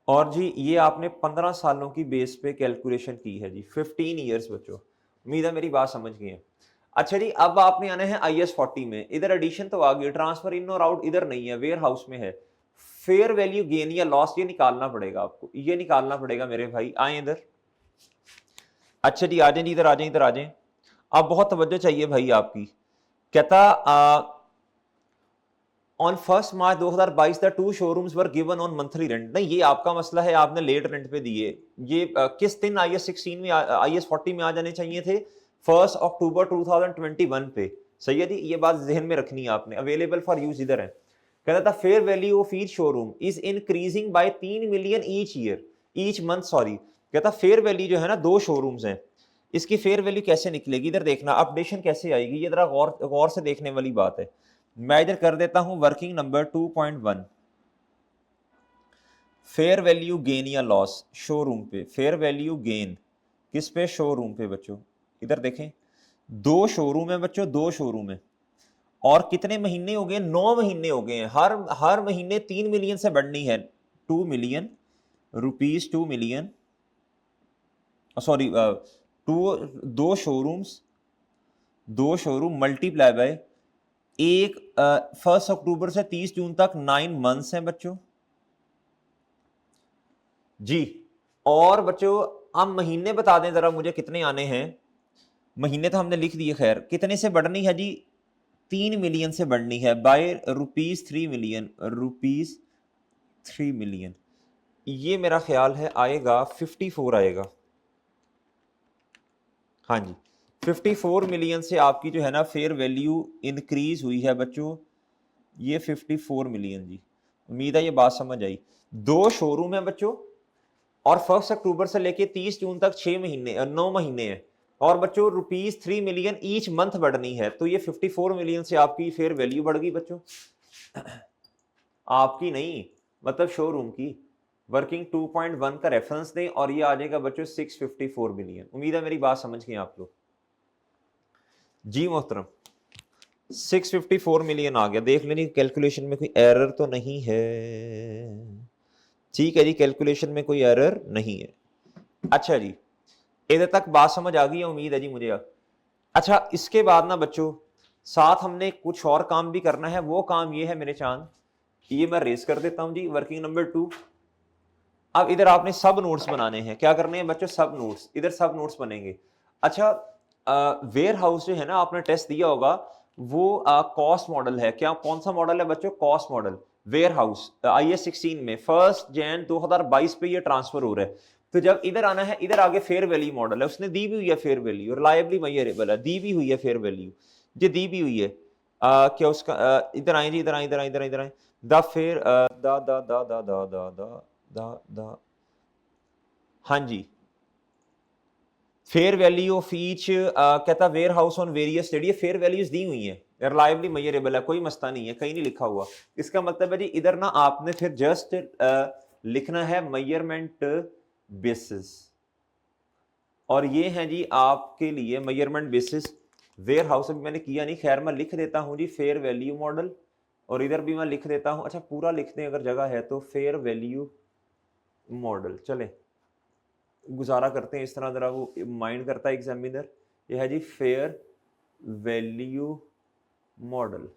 और जी ये आपने 15 सालों की बेस पे कैलकुलेशन की है जी, 15 ईयर्स बच्चों। उम्मीद है मेरी बात समझ गए हैं। अच्छा जी, अब आपने आना है IAS 40 में। इधर एडिशन तो आ गई, ट्रांसफर इन और आउट इधर नहीं है, वेयर हाउस में है। फेयर वैल्यू गेन या लॉस ये निकालना पड़ेगा आपको, ये निकालना पड़ेगा मेरे भाई। आए इधर। अच्छा जी, आ जाए जी, इधर आ जाए, इधर आ जाए। अब बहुत तवज्जो चाहिए भाई आपकी। कहता on 1 March 2022 the 2 showrooms were given on monthly rent. नहीं, ये आपका मसला है, आपने लेट रेंट पे दिए। ये किस दिन IAS 16 में IAS 40 में आ जाने चाहिए थे? 1 अक्टूबर 2021 पे। सही है जी, ये बात जहन में रखनी है आपने। अवेलेबल फॉर यूज इधर है। कहता था fair value of each showroom is increasing by 3 million each year, each month, sorry. कहता फेयर वैल्यू जो है ना, 2 शोरूम्स हैं, इसकी फेयर वैल्यू कैसे निकलेगी? इधर देखना अपडेशन कैसे आएगी, ये जरा गौर से देखने वाली बात है। मैं इधर कर देता हूं working number 2.1, fair value gain या लॉस शोरूम पे। फेयर वैल्यू गेन किस पे? शोरूम पे बच्चों। इधर देखें, 2 शोरूम है बच्चों, 2 शोरूम है। और कितने महीने हो गए? 9 महीने हो गए हैं। हर महीने 3 मिलियन से बढ़नी है। 2 मिलियन रुपीज, 2 मिलियन, सॉरी, दो शोरूम्स, 2 शोरूम मल्टीप्लाई बाय 1 अक्टूबर से 30 जून तक 9 मंथ्स हैं बच्चों जी। और बच्चों आप महीने बता दें जरा मुझे कितने आने हैं। महीने तो हमने लिख दिए, खैर कितने से बढ़नी है जी? 3 मिलियन से बढ़नी है, बाय ₹3 मिलियन, ₹3 मिलियन। ये मेरा ख्याल है आएगा 54 आएगा। हाँ जी, 54 मिलियन से आपकी जो है ना फेयर वैल्यू इंक्रीज हुई है बच्चों, ये 54 मिलियन जी। उम्मीद है ये बात समझ आई। 2 शोरूम है बच्चों और 1 अक्टूबर से लेके 30 जून तक 6 महीने, 9 महीने हैं। और बच्चों ₹3 मिलियन ईच मंथ बढ़नी है, तो ये 54 मिलियन से आपकी फेयर वैल्यू बढ़ गई बच्चों। आपकी नहीं, मतलब शोरूम की। वर्किंग 2.1 का रेफरेंस दें और ये आ जाएगा बच्चों 654 मिलियन। उम्मीद है मेरी बात समझ गए आप लोग जी मोहतरम। 654 मिलियन आ गया। देख लेनी कैलकुलेशन में कोई एरर तो नहीं है। ठीक है जी, कैलकुलेशन में कोई एरर नहीं है। अच्छा जी, इधर तक बात समझ आ गई है उम्मीद है जी मुझे। अच्छा, इसके बाद ना बच्चों साथ हमने कुछ और काम भी करना है। वो काम ये है मेरे चांद, ये मैं रेस कर देता हूं जी, वर्किंग नंबर 2। अब इधर आपने सब नोट्स बनाने हैं। क्या करने हैं बच्चों? सब नोट्स। इधर सब नोट्स बनेंगे। अच्छा, वेयर हाउस जो है ना, आपने टेस्ट दिया होगा, वो कॉस्ट मॉडल है। क्या, कौन सा मॉडल है बच्चों? Cost model. Warehouse IAS 16 में 1 जनवरी 2022 पे ये ट्रांसफर हो रहा है। तो जब इधर आना है, इधर आगे फेयर वैल्यू मॉडल है, उसने दी भी हुई है फेयर वैल्यू, रिलायबली मेजरेबल है, दी भी हुई है फेयर वैल्यू, ये दी भी हुई है। क्या उसका इधर आए जी, इधर आए, इधर आए, इधर आए, द फेयर द हाँ जी, फेयर वैल्यू ऑफ ईच कहता warehouse on various state, ये फेयर वैल्यूज दी हुई हैं, रिलायबली मेजरेबल है, कोई मसला नहीं है, कहीं नहीं लिखा हुआ। इसका मतलब है जी इधर ना आपने फिर जस्ट लिखना है मेजरमेंट बेसिस, और ये है जी आपके लिए मेजरमेंट बेसिस वेयर हाउस। अभी मैंने किया नहीं, खैर मैं लिख देता हूं जी फेयर वैल्यू मॉडल, और इधर भी मैं लिख देता हूं, अच्छा पूरा लिखते हैं अगर जगह है तो, फेयर वैल्यू मॉडल। चले गुजारा करते हैं इस तरह, जरा वो माइंड करता है एग्जामिनर। ये है जी फेयर वैल्यू मॉडल।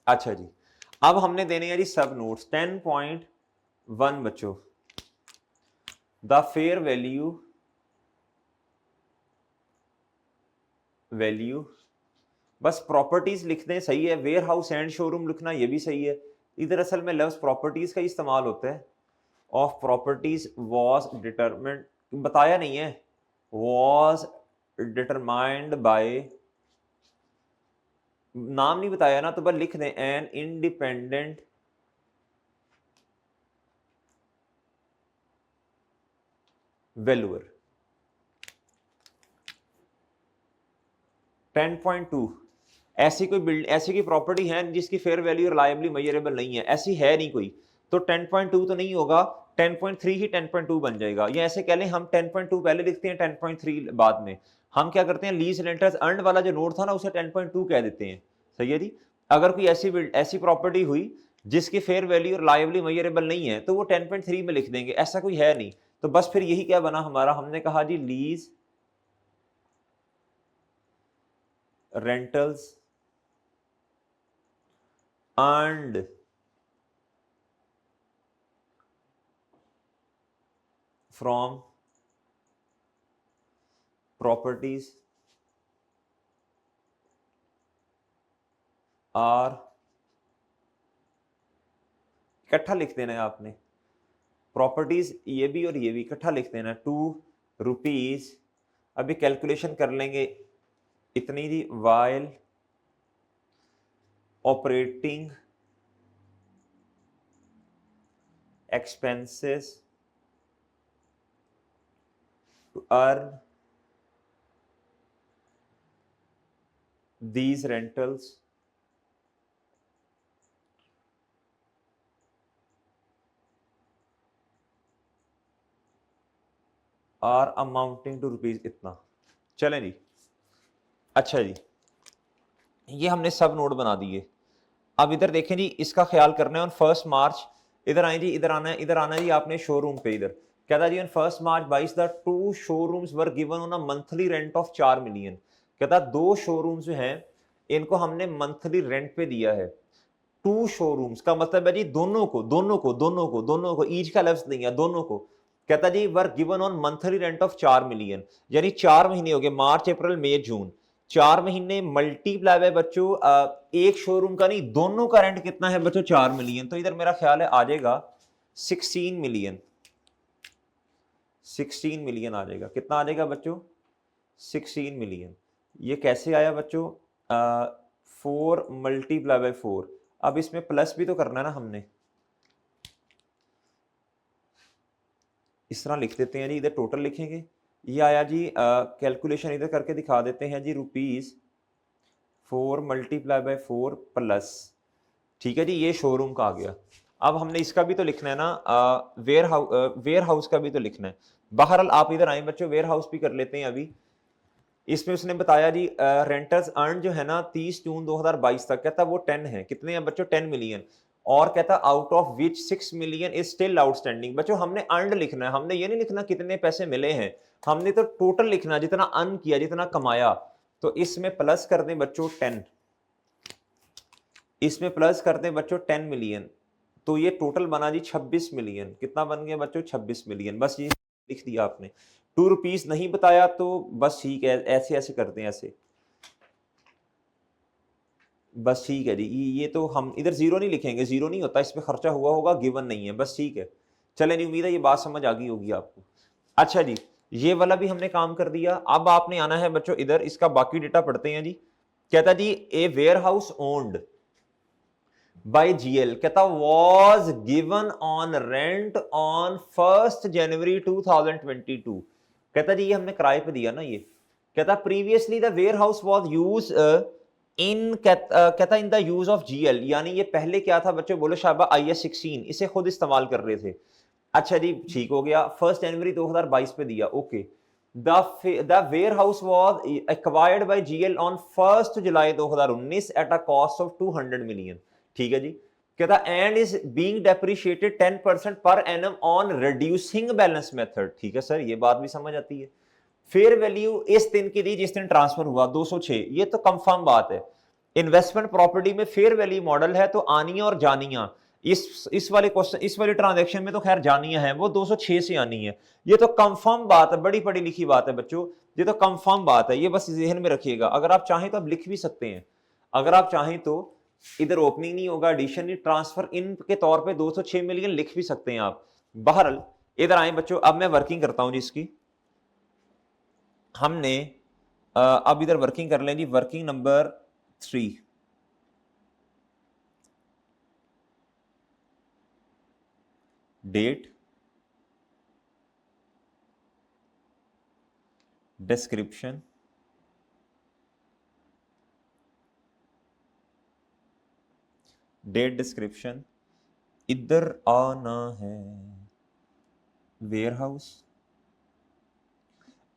अच्छा जी, अब हमने देने हैं जी सब नोट्स 10.1 बच्चों, द फेयर वैल्यू बस प्रॉपर्टीज लिखते हैं, सही है, वेयर हाउस एंड शोरूम लिखना ये भी सही है। इधर असल में लफ्ज प्रॉपर्टीज का इस्तेमाल होता है, ऑफ प्रॉपर्टीज वॉज डिटरमिन्ड, बताया नहीं है, वॉज डिटरमाइंड बाय, नाम नहीं बताया ना, तो बस लिख दें एन इंडिपेंडेंट वैल्यूअर। 10.2 ऐसी कोई ऐसी की प्रॉपर्टी है जिसकी फेयर वैल्यू रिलायबली मेजरेबल नहीं है, ऐसी है नहीं कोई, तो 10.2 तो नहीं होगा, 10.3 ही 10.2 बन जाएगा। या ऐसे कह लें हम 10.2 पहले लिखते हैं, 10.3 बाद में। हम क्या करते हैं, लीज रेंटर्स अर्न्ड वाला जो नोट था ना, उसे 10.2 कह देते हैं, सही है जी। अगर कोई ऐसी प्रॉपर्टी हुई जिसकी फेयर वैल्यू रिलायबली मेजरेबल नहीं है, तो वो 10.3 में लिख देंगे, ऐसा कोई है नहीं। तो बस फिर यही क्या बना हमारा, हमने कहा जी lease rentals earned from properties are, इकट्ठा लिख देना है आपने, प्रॉपर्टीज ये भी और ये भी इकट्ठा लिख देना, 2 रुपीज, अभी कैलकुलेशन कर लेंगे इतनी जी, while operating expenses to earn these rentals are amounting to rupees इतना। चलें जी, अच्छा जी, ये हमने सब नोट बना दिए। अब इधर देखें जी, इसका ख्याल करना है ऑन 1 मार्च, इधर आए जी, इधर आना है, इधर आना है जी आपने शोरूम पे, इधर कहता जी on 1 March 22 the 2 showrooms were given on a monthly rent of 4 million. कहता 2 शोरूम्स जो हैं इनको हमने मंथली रेंट पे दिया है। 2 शोरूम्स का मतलब है जी दोनों को ईच का लफ्ज नहीं है, दोनों को। कहता जी were given on monthly rent of 4 million, यानी 4 महीने हो गए, मार्च अप्रैल मई जून, 4 महीने मल्टीप्लाई बाय बच्चों एक शोरूम का नहीं, दोनों का रेंट कितना है बच्चों, 4 मिलियन। तो इधर मेरा ख्याल है आ जाएगा 16 मिलियन, 16 मिलियन आ जाएगा। कितना आ जाएगा बच्चों, 16 मिलियन। ये कैसे आया बच्चों, 4 मल्टीप्लाई बाय 4। अब इसमें प्लस भी तो करना है ना हमने, इस तरह लिख देते हैं जी, इधर टोटल लिखेंगे, ये आया जी कैलकुलेशन इधर करके दिखा देते हैं जी, रुपीज 4 मल्टीप्लाई बाय 4 प्लस, ठीक है जी, ये शोरूम का आ गया। अब हमने इसका भी तो लिखना है ना, वेयर हाउस का भी तो लिखना है। बहरहाल आप इधर आए बच्चों, वेयर हाउस भी कर लेते हैं अभी। इसमें उसने बताया जी रेंटर्स अर्न जो है ना 30 जून 2022 तक, कहता वो 10 है, कितने हैं बच्चों, 10 मिलियन, और कहता out of which 6 million is still outstanding. बच्चों हमने अर्न लिखना है, हमने ये नहीं लिखना कितने पैसे मिले हैं, हमने तो टोटल लिखना है, जितना अर्न किया, जितना कमाया। तो इसमें प्लस कर दें बच्चों 10, इसमें प्लस कर दें बच्चों 10 मिलियन, तो ये टोटल बना जी 26 मिलियन। कितना बन गया बच्चों, 26 मिलियन। बस ये लिख दिया आपने, 2 रुपीज नहीं बताया तो बस ठीक है, ऐसे ऐसे करते हैं ऐसे, बस ठीक है जी। ये तो हम इधर जीरो नहीं लिखेंगे, जीरो नहीं होता, इस पे खर्चा हुआ होगा, गिवन नहीं है, बस ठीक है। चले, नहीं उम्मीद है ये बात समझ आ गई होगी आपको। अच्छा जी, ये वाला भी हमने काम कर दिया। अब आपने आना है बच्चों इधर, इसका बाकी डेटा पढ़ते हैं जी। कहता जी a warehouse owned by GL, कहता was given on rent on 1 January 2022। कहता जी ये हमने किराए पे दिया ना ये। कहता previously the warehouse was use in, कहता in the use of GL, यानी ये पहले क्या था बच्चों, बोलो शाबा IS16, इसे खुद इस्तेमाल कर रहे थे। अच्छा जी ठीक हो गया, 1 जनवरी 2022 पे दिया, okay. The warehouse was acquired by GL on 1 जुलाई 2019 at a cost of 200 million. ठीक है जी। कहता and is being depreciated 10% per annum on reducing balance method. ठीक है सर, ये बात भी समझ आती है। फेयर वैल्यू इस दिन की दी जिस दिन ट्रांसफर हुआ 206, ये तो कंफर्म बात है। इन्वेस्टमेंट प्रॉपर्टी में फेयर वैल्यू मॉडल है, तो आनिया और जानिया, इस वाले क्वेश्चन, इस वाले ट्रांजैक्शन में तो खैर जानिया है, वो 206 से आनी है। ये तो कंफर्म बात है, बड़ी पढ़ी लिखी बात है बच्चों, ये तो कंफर्म बात है, ये बस जहन में रखिएगा। अगर आप चाहें तो आप लिख भी सकते हैं, अगर आप चाहें तो इधर ओपनिंग नहीं होगा, एडिशन नहीं, ट्रांसफर इन के तौर पे 206 मिलियन लिख भी सकते हैं आप। बहरहाल इधर आए बच्चों, अब मैं वर्किंग करता हूं जी इसकी। हमने अब इधर वर्किंग कर लें जी, working number 3। Date, description, date description, इधर आना है वेयर हाउस।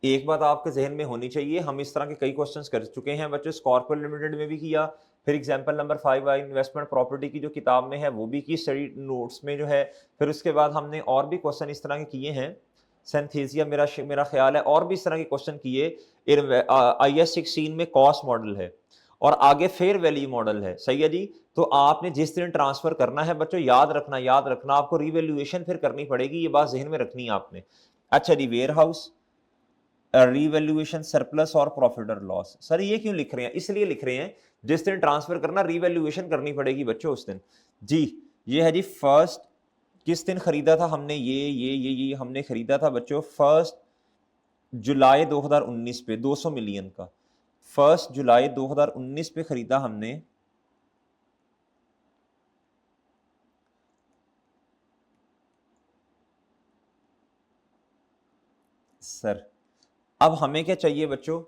एक बात आपके जहन में होनी चाहिए, हम इस तरह के कई क्वेश्चंस कर चुके हैं बच्चों, स्कॉर्पियो लिमिटेड में भी किया, फिर एग्जांपल नंबर 5 आई इन्वेस्टमेंट प्रॉपर्टी की जो किताब में है वो भी की, स्टडी नोट्स में जो है। फिर उसके बाद हमने और भी क्वेश्चन इस तरह के किए हैं, सिंथेसिया मेरा ख्याल है, और भी इस तरह के क्वेश्चन किए। IS16 में कॉस्ट मॉडल है और आगे फेयर वैल्यू मॉडल है, सही है जी। तो आपने जिस दिन ट्रांसफर करना है बच्चों, याद रखना आपको रीवैल्यूएशन फिर करनी पड़ेगी, ये बात जहन में रखनी है आपने। अच्छा जी, वेयर हाउस, रीवैल्यूएशन, सरप्लस और प्रॉफिट और लॉस। सर ये क्यों लिख रहे हैं, इसलिए लिख रहे हैं जिस दिन ट्रांसफर करना रीवैल्यूएशन करनी पड़ेगी बच्चों उस दिन जी। ये है जी फर्स्ट, किस दिन खरीदा था हमने, ये हमने खरीदा था बच्चों 1 जुलाई 2019 पे 200 मिलियन का, 1 जुलाई 2019 पे खरीदा हमने। सर अब हमें क्या चाहिए बच्चों,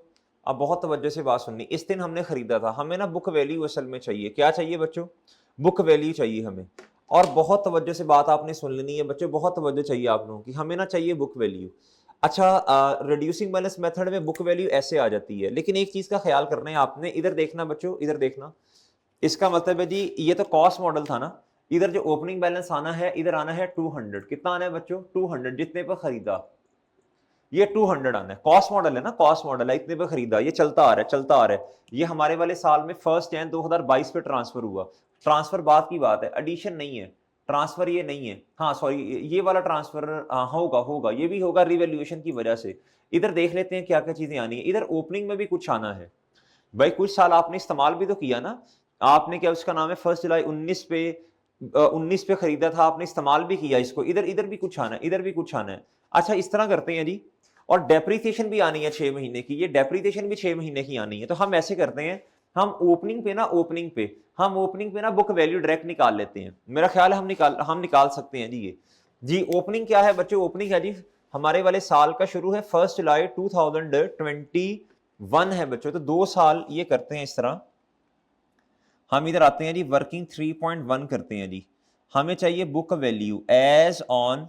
अब बहुत तवज्जो से बात सुननी, इस दिन हमने खरीदा था, हमें ना बुक वैल्यू असल में चाहिए, क्या चाहिए बच्चों, बुक वैल्यू चाहिए हमें। और बहुत तवज्जो से बात आपने सुन लेनी है बच्चों, बहुत तवज्जो चाहिए आप लोगों की, हमें ना चाहिए बुक वैल्यू। अच्छा, रिड्यूसिंग बैलेंस मेथड में बुक वैल्यू ऐसे आ जाती है, लेकिन एक चीज का ख्याल करना है आपने, इधर देखना बच्चों, इधर देखना, इसका मतलब है जी ये तो कॉस्ट मॉडल था ना, इधर जो ओपनिंग बैलेंस आना है, इधर आना है 200, कितना आना है बच्चों 200, जितने पर खरीदा ये 200 आना है, कॉस्ट मॉडल है ना, कॉस्ट मॉडल है, इतने पे खरीदा, ये चलता आ रहा है, चलता आ रहा है। ये हमारे वाले साल में 1 जनवरी 2022 पे ट्रांसफर हुआ। ट्रांसफर बात की बात है, एडिशन नहीं है, ट्रांसफर ये नहीं है, हाँ सॉरी, ये वाला ट्रांसफर होगा, ये भी होगा रिवैल्यूएशन की वजह से। इधर देख लेते हैं क्या क्या चीजें आनी है, इधर ओपनिंग में भी कुछ आना है भाई, कुछ साल आपने इस्तेमाल भी तो किया ना, आपने क्या उसका नाम है 1 जुलाई 19 पे खरीदा था आपने, इस्तेमाल भी किया इसको, इधर इधर भी कुछ आना है, इधर भी कुछ आना है। अच्छा इस तरह करते हैं जी, और डेप्रीसिएशन भी आनी है 6 महीने की, ये डेप्रीसिएशन भी 6 महीने की आनी है। तो हम ऐसे करते हैं, हम ओपनिंग पे ना बुक वैल्यू डायरेक्ट निकाल लेते हैं, मेरा ख्याल है हम निकाल सकते हैं जी। ये जी ओपनिंग क्या है बच्चों, ओपनिंग है जी हमारे वाले साल का शुरू है 1 जुलाई 2021 है बच्चों, तो 2 साल ये करते हैं इस तरह। हम इधर आते हैं जी, वर्किंग 3.1 करते हैं जी, हमें चाहिए बुक वैल्यू एज ऑन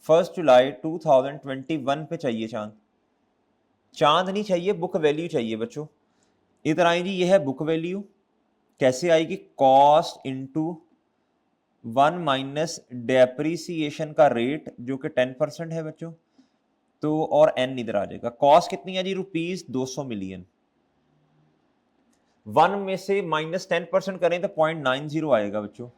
1 जुलाई 2021 पे चाहिए, चांद नहीं चाहिए, बुक वैल्यू चाहिए बच्चों। इधर आए जी, ये है बुक वैल्यू, कैसे आएगी, कॉस्ट इंटू 1 माइनस डेप्रीसिएशन का रेट जो कि 10% है बच्चों, तो और एन इधर आ जाएगा। कॉस्ट कितनी है जी, ₹200 मिलियन, 1 में से माइनस 10% करें तो 0.90 आएगा बच्चों,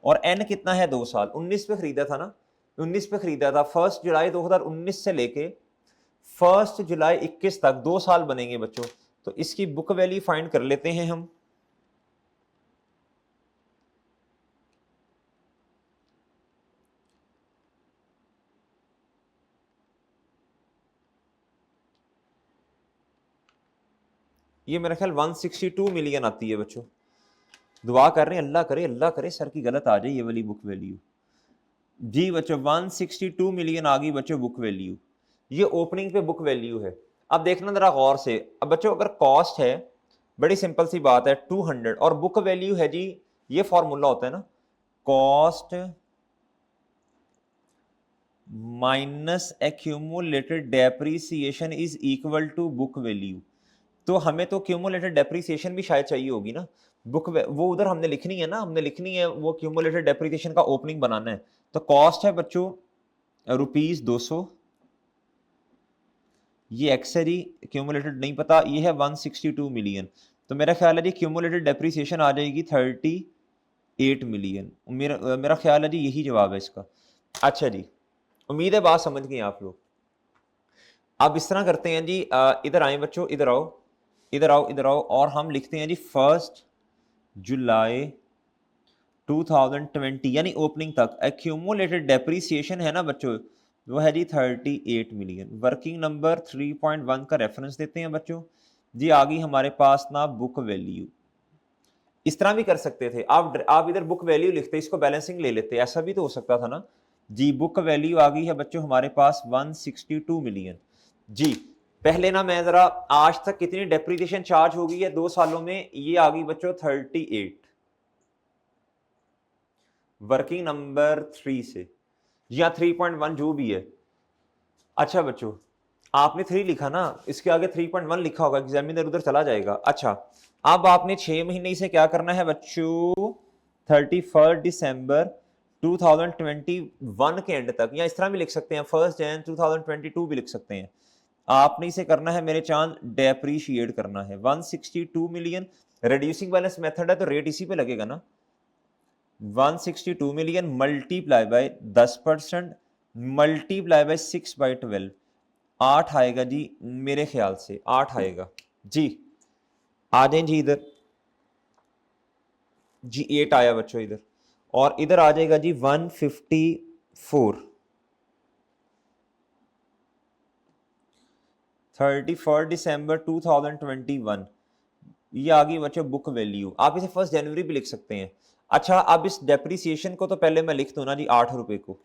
और एन कितना है 2 साल, 19 पे खरीदा था ना, 19 पे खरीदा था, 1 जुलाई 2019 से लेके 1 जुलाई 21 तक 2 साल बनेंगे बच्चों। तो इसकी बुक वैल्यू फाइंड कर लेते हैं हम। ये मेरा ख्याल 162 मिलियन आती है बच्चों। दुआ कर रहे हैं अल्लाह करे सर की गलत आ जाए ये वाली बुक वैल्यू। जी बच्चों 162 मिलियन आ गई बच्चों बुक वैल्यू, ये ओपनिंग पे बुक वैल्यू है। अब देखना जरा गौर से, अब बच्चों अगर कॉस्ट है, बड़ी सिंपल सी बात है 200 और बुक वैल्यू है जी, ये फॉर्मूला होता है ना, cost minus accumulated depreciation is equal to book value. तो हमें तो क्यूमुलेटेड डेप्रीसिएशन भी शायद चाहिए होगी ना, बुक वो उधर हमने लिखनी है ना, हमने लिखनी है वो क्यूमुलेटेड डेप्रीसिएशन का ओपनिंग बनाना है। तो कॉस्ट है बच्चों ₹200, ये एक्स है जी, क्यूमुलेटेड नहीं पता, ये है 162 मिलियन। तो मेरा ख्याल है जी क्यूमुलेटेड डेप्रीसिएशन आ जाएगी 38 मिलियन। मेरा ख्याल है जी यही जवाब है इसका। अच्छा जी, उम्मीद है बात समझ गए आप लोग। अब इस तरह करते हैं जी, इधर आए बच्चों, इधर आओ इधर आओ इधर आओ, और हम लिखते हैं जी 1 जुलाई 2020 यानी ओपनिंग तक एक्यूमुलेटेड डेप्रीसिएशन है ना बच्चों, वो है जी 38 मिलियन। वर्किंग नंबर 3.1 का रेफरेंस देते हैं बच्चों जी। आ गई हमारे पास ना बुक वैल्यू। इस तरह भी कर सकते थे आप इधर बुक वैल्यू लिखते, इसको बैलेंसिंग ले लेते, ऐसा भी तो हो सकता था ना जी। बुक वैल्यू आ गई है बच्चों हमारे पास 162 मिलियन जी। पहले ना मैं जरा आज तक कितनी डेप्रीसिएशन चार्ज हो गई है 2 सालों में, ये आ गई बच्चों 38 वर्किंग नंबर 3 से, या 3.1 जो भी है। अच्छा बच्चों, आपने 3 लिखा ना, इसके आगे 3.1 लिखा होगा, एग्जामिनर उधर चला जाएगा। अच्छा, अब आपने 6 महीने से क्या करना है बच्चों, 31 दिसंबर 2021 के एंड तक, या इस तरह भी लिख सकते हैं 1 जनवरी 2022 भी लिख सकते हैं। आपने इसे करना है मेरे चांद डेप्रीशिएट करना है। 162 मिलियन रिड्यूसिंग बैलेंस मेथड है तो रेट इसी पे लगेगा ना। 162 million multiply by 10% multiply by 6/12, 8 आएगा जी, मेरे ख्याल से 8 आएगा जी। आ जाए जी इधर जी, 8 आया बच्चों इधर, और इधर आ जाएगा जी 154। 31 दिसंबर 2021 ये आ गई बच्चों बुक वैल्यू। आप इसे 1 जनवरी भी लिख सकते हैं। अच्छा, अब इस डेप्रीसिएशन को तो पहले मैं लिख दूं ना जी 8 रुपए को,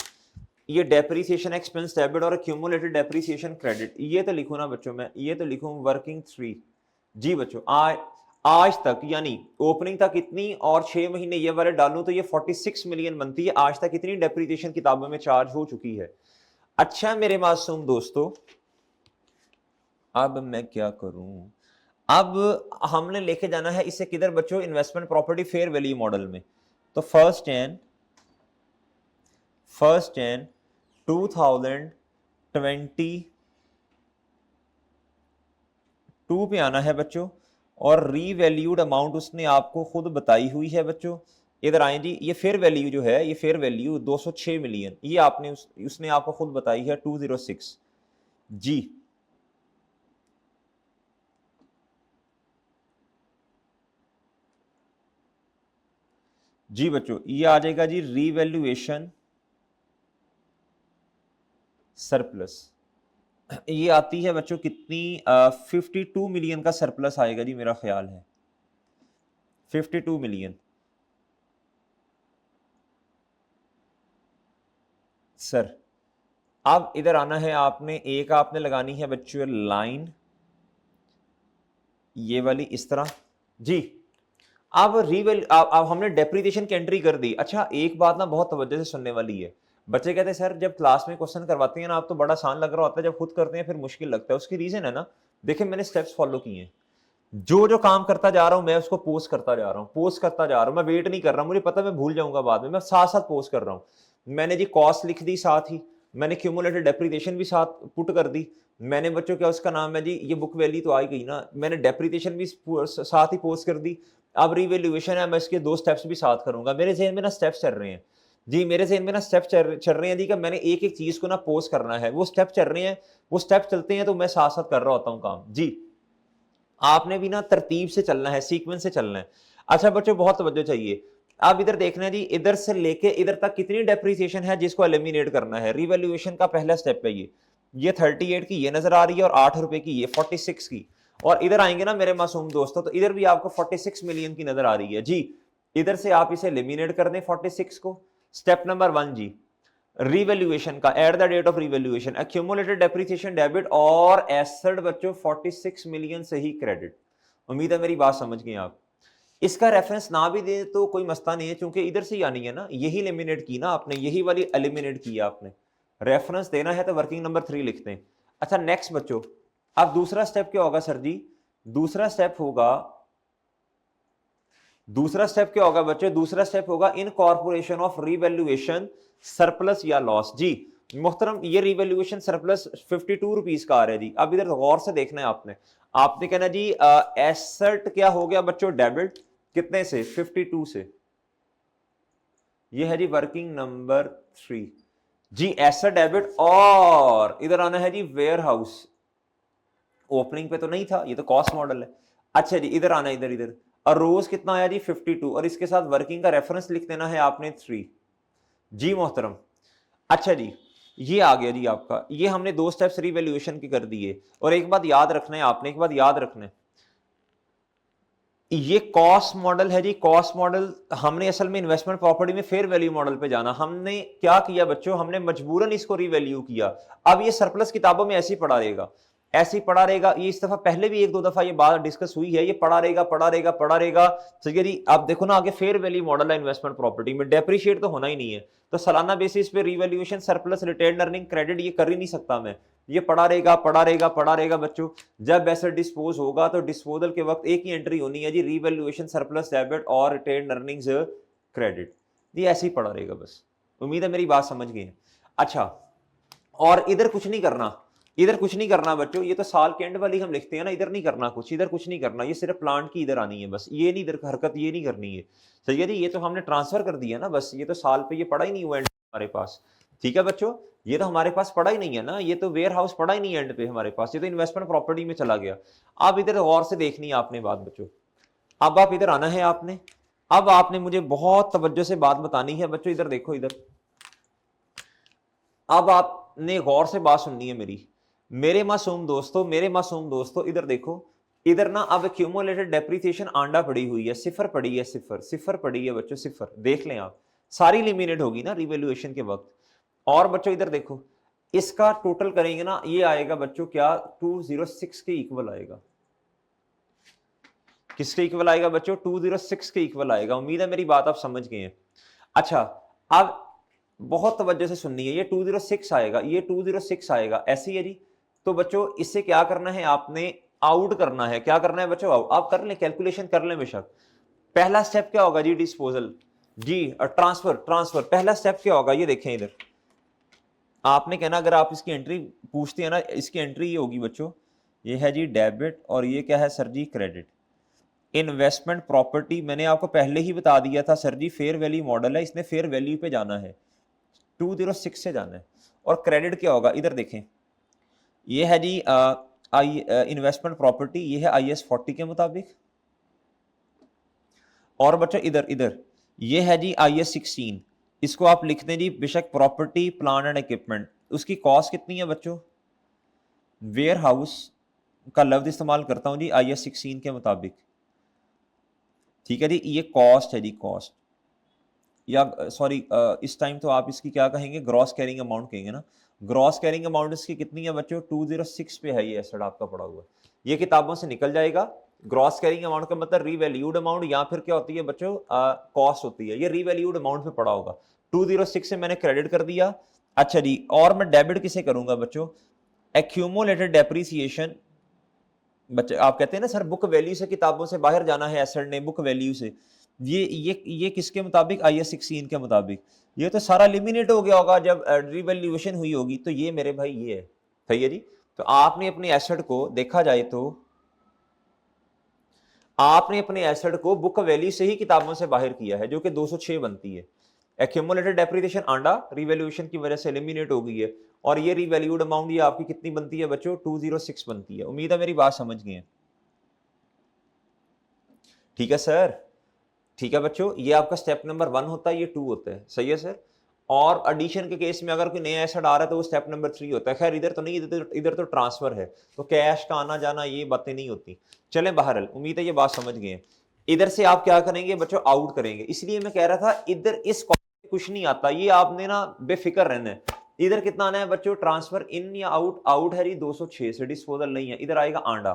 ये डेप्रीसिएशन एक्सपेंस डेबिट और क्यूमुलेटेड डेप्रीसिएशन क्रेडिट, ये तो लिखूं ना बच्चों, मैं ये तो लिखूं वर्किंग 3 जी बच्चों। आज तक यानी ओपनिंग तक इतनी, और 6 महीने ये वाले डालूं तो ये 46 मिलियन बनती है। आज तक इतनी डेप्रीसिएशन किताबों में चार्ज हो चुकी है। अच्छा मेरे मासूम दोस्तों, अब मैं क्या करूं, अब हमने लेके जाना है इसे किधर बच्चों, investment property fair value model में। तो 1 जनवरी 2022 पे आना है बच्चों, और रीवैल्यूड अमाउंट उसने आपको खुद बताई हुई है बच्चों। इधर आए जी, ये फेयर वैल्यू जो है, ये फेयर वैल्यू 206 मिलियन, ये आपने उसने आपको खुद बताई है 206 जी। जी बच्चों, ये आ जाएगा जी रीवैल्यूएशन सरप्लस। ये आती है बच्चों कितनी, 52 मिलियन का सरप्लस आएगा जी, मेरा ख्याल है 52 मिलियन सर। अब इधर आना है आपने, एक आपने लगानी है बच्चों लाइन ये वाली इस तरह जी। अब अब हमने डेप्रीसिएशन की एंट्री कर दी। अच्छा एक बात ना बहुत तवज्जो से सुनने वाली है, बच्चे कहते हैं सर जब क्लास में क्वेश्चन करवाते हैं ना आप तो बड़ा आसान लग रहा होता है, जब खुद करते हैं फिर मुश्किल लगता है। उसकी रीजन है ना, देखिए मैंने स्टेप्स फॉलो किए हैं, जो जो काम करता जा रहा हूं मैं उसको पोस्ट करता जा रहा हूं, पोस्ट करता जा रहा हूं, मैं वेट नहीं कर रहा, मुझे पता मैं भूल जाऊंगा बाद में, मैं साथ साथ पोस्ट कर रहा हूं। मैंने जी कॉस्ट लिख दी, साथ ही मैंने क्यूमुलेटेड डेप्रीसिएशन भी साथ पुट कर दी। मैंने बच्चों क्या उसका नाम है जी, ये बुक वैल्यू तो आई गई ना, मैंने डेप्रीसिएशन भी साथ ही पोस्ट कर दी। अब रिवैल्यूएशन है, मैं इसके 2 स्टेप्स भी साथ करूंगा। मेरे जहन में ना स्टेप्स चल रहे हैं जी, मेरे जहन में ना स्टेप्स चल रहे हैं जी, कि मैंने एक एक चीज को ना पोस्ट करना है, वो स्टेप चल रहे हैं, वो स्टेप चलते हैं तो मैं साथ साथ कर रहा होता हूँ काम जी। आपने भी ना तरतीब से चलना है, सीक्वेंस से चलना है। अच्छा बच्चों बहुत तवज्जो चाहिए, अब इधर देखना है जी, इधर से लेके इधर तक कितनी डेप्रीसिएशन है जिसको एलिमिनेट करना है। रिवैल्यूएशन का पहला स्टेप है ये 38 की ये नजर आ रही है, और 8 रुपए की ये 46 की। और इधर आएंगे ना मेरे मासूम दोस्तों, तो इधर भी आपको 46 मिलियन की नजर आ रही है जी। इधर से आप इसे एलिमिनेट कर दें 46 को। स्टेप नंबर 1 जी, रिवैल्यूएशन का, at the date of revaluation accumulated depreciation debit और एसेट बच्चों 46 मिलियन से ही क्रेडिट। उम्मीद है मेरी बात समझ गए आप। इसका रेफरेंस ना भी दे तो कोई मसला नहीं है, क्योंकि इधर से ही आनी है ना, यही एलिमिनेट की ना आपने, यही वाली एलिमिनेट की आपने। रेफरेंस देना है तो वर्किंग नंबर 3 लिखते हैं। अच्छा नेक्स्ट बच्चों, अब दूसरा स्टेप क्या होगा सर जी? दूसरा स्टेप होगा, दूसरा स्टेप क्या होगा बच्चों? दूसरा स्टेप होगा इनकॉर्पोरेशन ऑफ रिवैल्यूएशन सरप्लस या लॉस जी। मुहतरम ये रिवैल्यूएशन सरप्लस 52 रुपीज का आ रहा है जी। अब इधर गौर से देखना है आपने, आपने कहना जी एसेट क्या हो गया बच्चों? डेबिट कितने से? 52 से। ये है जी वर्किंग नंबर 3 जी, एसेट डेबिट। और इधर आना है जी वेयर हाउस, ओपनिंग पे तो नहीं था, ये तो कॉस्ट मॉडल है। अच्छा जी इधर आना, इधर इधर और रोज कितना आया जी? 52, और इसके साथ वर्किंग का रेफरेंस लिख देना है आपने 3 जी मोहतरम। अच्छा जी ये आ गया जी आपका, ये हमने 2 स्टेप्स रिवैल्यूएशन के कर दिए। और एक बात याद रखना है आपने, एक बात याद रखना है, ये कॉस्ट मॉडल है जी। कॉस्ट मॉडल हमने असल में इन्वेस्टमेंट प्रॉपर्टी में फेयर वैल्यू मॉडल पे जाना। हमने क्या किया बच्चों? हमने मजबूरन इसको रिवैल्यू किया। अब ये सरप्लस किताबों में ऐसे ही पड़ा रहेगा, ऐसे ही पड़ा रहेगा। ये इस दफा पहले भी 1-2 दफा ये बात डिस्कस हुई है, ये पड़ा रहेगा पड़ा रहेगा पड़ा रहेगा। ठीक है जी, आप देखो ना आगे फेयर वैल्यू मॉडल है इन्वेस्टमेंट प्रॉपर्टी में, डेप्रिशिएट तो होना ही नहीं है, तो सालाना बेसिस पे revaluation surplus retain earning credit ये कर ही नहीं सकता मैं। ये पड़ा रहेगा पड़ा रहेगा पड़ा रहेगा बच्चों। जब एसेट डिस्पोज होगा तो डिस्पोजल के वक्त एक ही एंट्री होनी है जी, रिवैल्यूएशन सरप्लस डेबिट और रिटेन अर्निंग्स क्रेडिट। ये ऐसे ही पड़ा रहेगा बस। उम्मीद है मेरी बात समझ गए हैं। अच्छा और इधर कुछ नहीं करना, इधर कुछ नहीं करना बच्चों, ये तो साल के एंड वाली हम लिखते हैं ना, इधर नहीं करना कुछ, इधर कुछ नहीं करना, ये सिर्फ प्लांट की इधर आनी है बस, ये नहीं इधर हरकत ये नहीं करनी है। सही है जी, ये तो हमने ट्रांसफर कर दिया ना बस, ये तो साल पे ये पड़ा ही नहीं हुआ एंड हमारे पास। ठीक है बच्चों, ये तो हमारे पास पड़ा ही नहीं है ना, ये तो वेयर हाउस पड़ा ही नहीं एंड पे हमारे पास, ये तो इन्वेस्टमेंट प्रॉपर्टी में चला गया। अब इधर गौर से देखनी है आपने बात बच्चों, अब आप इधर आना है आपने, अब आपने मुझे बहुत तवज्जो से बात बतानी है बच्चों। इधर देखो इधर, अब आपने गौर से बात सुननी है मेरी, मेरे मासूम दोस्तों, मेरे मासूम दोस्तों इधर देखो। इधर ना अब एक्यूमुलेटेड डेप्रिसिएशन आंडा पड़ी हुई है, सिफर पड़ी है, सिफर सिफर पड़ी है बच्चों, सिफर देख लें आप, सारी लिमिनेट होगी ना रिवैल्यूएशन के वक्त। और बच्चों इधर देखो, इसका टोटल करेंगे ना, ये आएगा बच्चों क्या? 206 के इक्वल आएगा। किसके इक्वल आएगा बच्चों? 206 के इक्वल आएगा। उम्मीद है मेरी बात आप समझ गए हैं। अच्छा अब बहुत तवज्जो से सुननी है, ये 206 आएगा, ये 206 आएगा, ऐसे ही है जी। तो बच्चों इससे क्या करना है आपने? आउट करना है। क्या करना है बच्चों? आप कर लें, कैलकुलेशन कर लें बेशक। पहला स्टेप क्या होगा जी? डिस्पोजल जी, ट्रांसफर ट्रांसफर। पहला स्टेप क्या होगा? ये देखें इधर, आपने कहना, अगर आप इसकी एंट्री पूछते हैं ना, इसकी एंट्री ये होगी बच्चों, ये है जी डेबिट और ये क्या है सर जी? क्रेडिट। इन्वेस्टमेंट प्रॉपर्टी मैंने आपको पहले ही बता दिया था सर जी, फेयर वैल्यू मॉडल है, इसने फेयर वैल्यू पे जाना है, 206 से जाना है। और क्रेडिट क्या होगा? इधर देखें, ये है जी इन्वेस्टमेंट प्रॉपर्टी, ये है IAS 40 के मुताबिक। और बच्चों इधर इधर ये है जी IAS 16, इसको आप लिख दें जी बेशक प्रॉपर्टी प्लान एंड इक्विपमेंट। उसकी कॉस्ट कितनी है बच्चों? वेयर हाउस का लफ्ज इस्तेमाल करता हूं जी IAS 16 के मुताबिक। ठीक है जी, ये कॉस्ट है जी, कॉस्ट, या सॉरी इस टाइम तो आप इसकी क्या कहेंगे? ग्रॉस कैरिंग अमाउंट कहेंगे ना। ग्रॉस कैरिंग अमाउंट इसकी कितनी है बच्चों? 206 पे है ये एसेट आपका पड़ा हुआ, ये किताबों से निकल जाएगा। ग्रॉस कैरिंग अमाउंट का मतलब रीवैल्यूड अमाउंट, या फिर क्या होती है बच्चों? कॉस्ट होती है। ये रीवैल्यूड अमाउंट पे पड़ा होगा, 206 से मैंने क्रेडिट कर दिया। अच्छा जी, और मैं डेबिट किसे करूंगा बच्चों? Accumulated depreciation. बच्चे आप कहते हैं ना सर बुक वैल्यू से किताबों से बाहर जाना है एसेट ने, बुक वैल्यू से, ये किसके मुताबिक? IAS 16 के मुताबिक। ये तो सारा एलिमिनेट हो गया होगा जब रिवैल्यूएशन हुई होगी, तो ये मेरे भाई ये है। सही है जी, तो आपने अपने एसेट को देखा जाए तो आपने अपने एसेट को बुक वैल्यू से ही किताबों से बाहर किया है, जो कि 206 बनती है। एक्यूमुलेटेड डेप्रिसिएशन आंडा रिवैल्यूएशन की वजह से एलिमिनेट हो गई है, और ये रिवैल्यूड अमाउंट ये आपकी कितनी बनती है बच्चों? 206 बनती है। उम्मीद है मेरी बात समझ गए हैं। ठीक है सर, ठीक है बच्चों, ये आपका स्टेप नंबर 1 होता है, ये 2 होता है। सही है सर। और एडिशन के केस में अगर कोई नया एसेट आ रहा है तो वो स्टेप नंबर 3 होता है। खैर इधर तो नहीं, इधर तो ट्रांसफर है, तो कैश का आना जाना ये बातें नहीं होती। चले बहरहाल, उम्मीद है ये बात समझ गए। इधर से आप क्या करेंगे बच्चों, आउट करेंगे। इसलिए मैं कह रहा था इधर इस कुछ नहीं आता, ये आपने ना बेफिक्र रहना है। इधर कितना आना है बच्चों, ट्रांसफर इन या आउट, आउट है 206 से, डिस्पोजल नहीं है, इधर आएगा आंडा।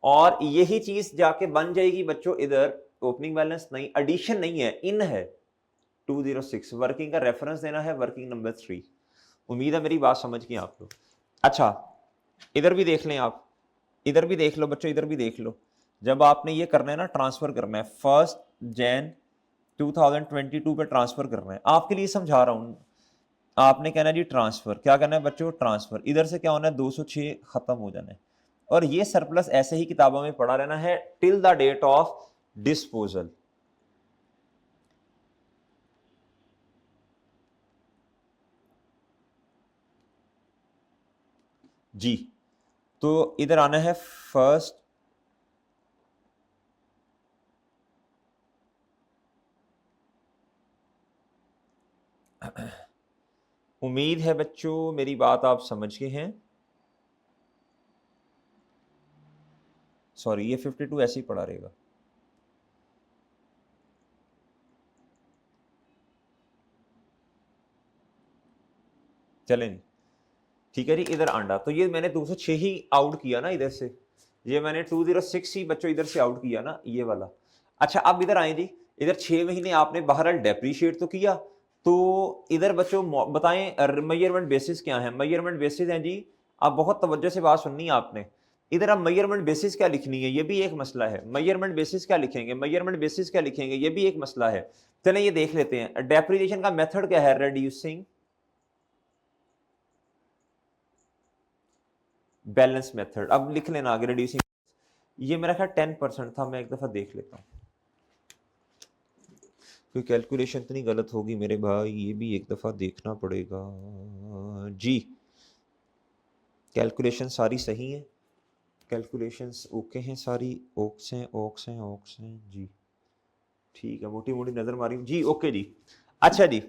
और यही चीज जाके बन जाएगी बच्चों इधर ओपनिंग बैलेंस नहीं, एडिशन नहीं है, इन है 206। वर्किंग का रेफरेंस देना है वर्किंग नंबर 3। उम्मीद है मेरी बात समझ गए आप लोग। अच्छा इधर भी देख लें आप, इधर भी देख लो बच्चों, इधर भी देख लो। जब आपने ये करना है ना, ट्रांसफर करना है 1 जनवरी 2022 पे ट्रांसफर करना है, आपके लिए समझा रहा हूं। आपने कहना जी ट्रांसफर, क्या करना है बच्चों, ट्रांसफर। इधर से क्या होना है, 206 खत्म हो जाना है, और ये सरप्लस ऐसे ही किताबों में पड़ा रहना है till the date of disposal. जी तो इधर आना है 1 उम्मीद है बच्चों मेरी बात आप समझ गए हैं। सॉरी ये 52 ऐसे ही पड़ा रहेगा। चले नहीं, ठीक है जी। इधर आंडा, तो ये मैंने 206 ही आउट किया ना इधर से, ये मैंने 206 ही बच्चों इधर से आउट किया ना, ये वाला। अच्छा अब इधर आए जी, इधर 6 महीने आपने बहरहाल डेप्रीशिएट तो किया, तो इधर बच्चों बताएं मेजरमेंट बेसिस क्या है। मेजरमेंट बेसिस हैं जी, आप बहुत तवज्जो से बात सुननी है आपने। इधर अब मेजरमेंट बेसिस क्या लिखनी है, ये भी एक मसला है। मेजरमेंट बेसिस क्या लिखेंगे, मेजरमेंट बेसिस क्या लिखेंगे, ये भी एक मसला है। चलें ये देख लेते हैं। डेप्रिसिएशन का मेथड क्या है, रिड्यूसिंग बैलेंस मेथड। अब लिख लेना आगे रिड्यूसिंग, ये मेरा ख्याल 10% था, मैं एक दफा देख लेता हूं, कोई कैलकुलेशन तो नहीं गलत होगी मेरे भाई, ये भी एक दफा देखना पड़ेगा जी। कैलकुलेशन सारी सही है, कैलकुलेशंस ओके हैं सारी, ओक्स हैं ओक्स हैं ओक्स हैं जी, ठीक है। मोटी मोटी नजर मारी जी, ओके जी। अच्छा जी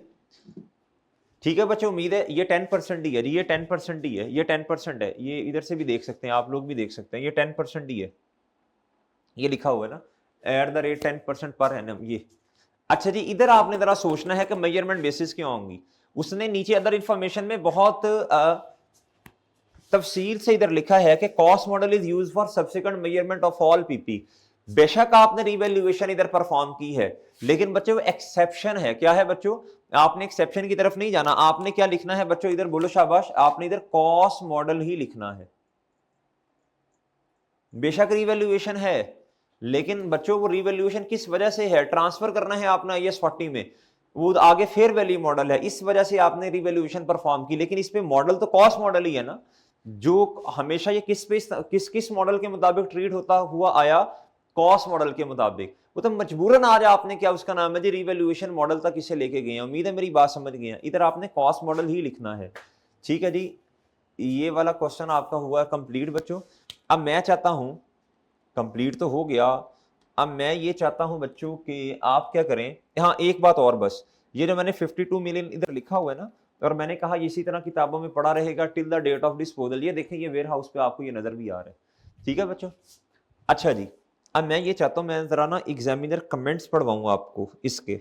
ठीक है बच्चों, उम्मीद है ये 10% ही है जी, ये 10% ही है, ये 10% है। ये इधर से भी देख सकते हैं, आप लोग भी देख सकते हैं, ये 10% ही है, ये लिखा हुआ है ना @ 10% पर एनम ये। अच्छा जी इधर आपने जरा सोचना है कि मेजरमेंट बेसिस क्यों होंगी। उसने नीचे अदर इंफॉर्मेशन में बहुत तफसील से इधर लिखा है कि cost model is used for subsequent measurement of all PP. बेशक आपने रिवैल्यूएशन इधर परफॉर्म की है, लेकिन बच्चों एक्सेप्शन है। क्या है बच्चों, आपने एक्सेप्शन की तरफ नहीं जाना, आपने क्या लिखना है बच्चों, इधर बोलो शाबाश, आपने इधर कॉस्ट मॉडल ही लिखना है। बेशक रिवैल्यूएशन है, लेकिन बच्चों वो रिवैल्यूएशन किस वजह से है, ट्रांसफर करना है आपने IAS 40 में, वो आगे फेयर वैल्यू मॉडल है, इस वजह से आपने रिवैल्यूएशन परफॉर्म की। लेकिन इसमें मॉडल तो कॉस्ट मॉडल ही है ना, जो हमेशा ये किस किस मॉडल के मुताबिक ट्रीट होता हुआ आया, कॉस्ट मॉडल के मुताबिक। वो तो मजबूरन आज आपने क्या उसका नाम है जी, रिवैल्यूएशन मॉडल तक इसे लेके गए हैं। उम्मीद है मेरी बात समझ गए हैं। इधर आपने कॉस्ट मॉडल ही लिखना है, ठीक है जी। ये वाला क्वेश्चन आपका हुआ कंप्लीट बच्चों। अब मैं चाहता हूं, कंप्लीट तो हो गया, अब मैं ये चाहता हूं बच्चों कि आप क्या करें। हाँ एक बात और बस, ये जो मैंने 52 मिलियन इधर लिखा हुआ है ना, और मैंने कहा इसी तरह किताबों में पड़ा रहेगा till the date of disposal, ये देखें ये वेयर हाउस पे आपको ये नजर भी आ रहा है, ठीक है बच्चों। अच्छा जी अब मैं ये चाहता हूं, मैं जरा ना एग्जामिनर कमेंट्स पढ़वाऊंगा आपको इसके,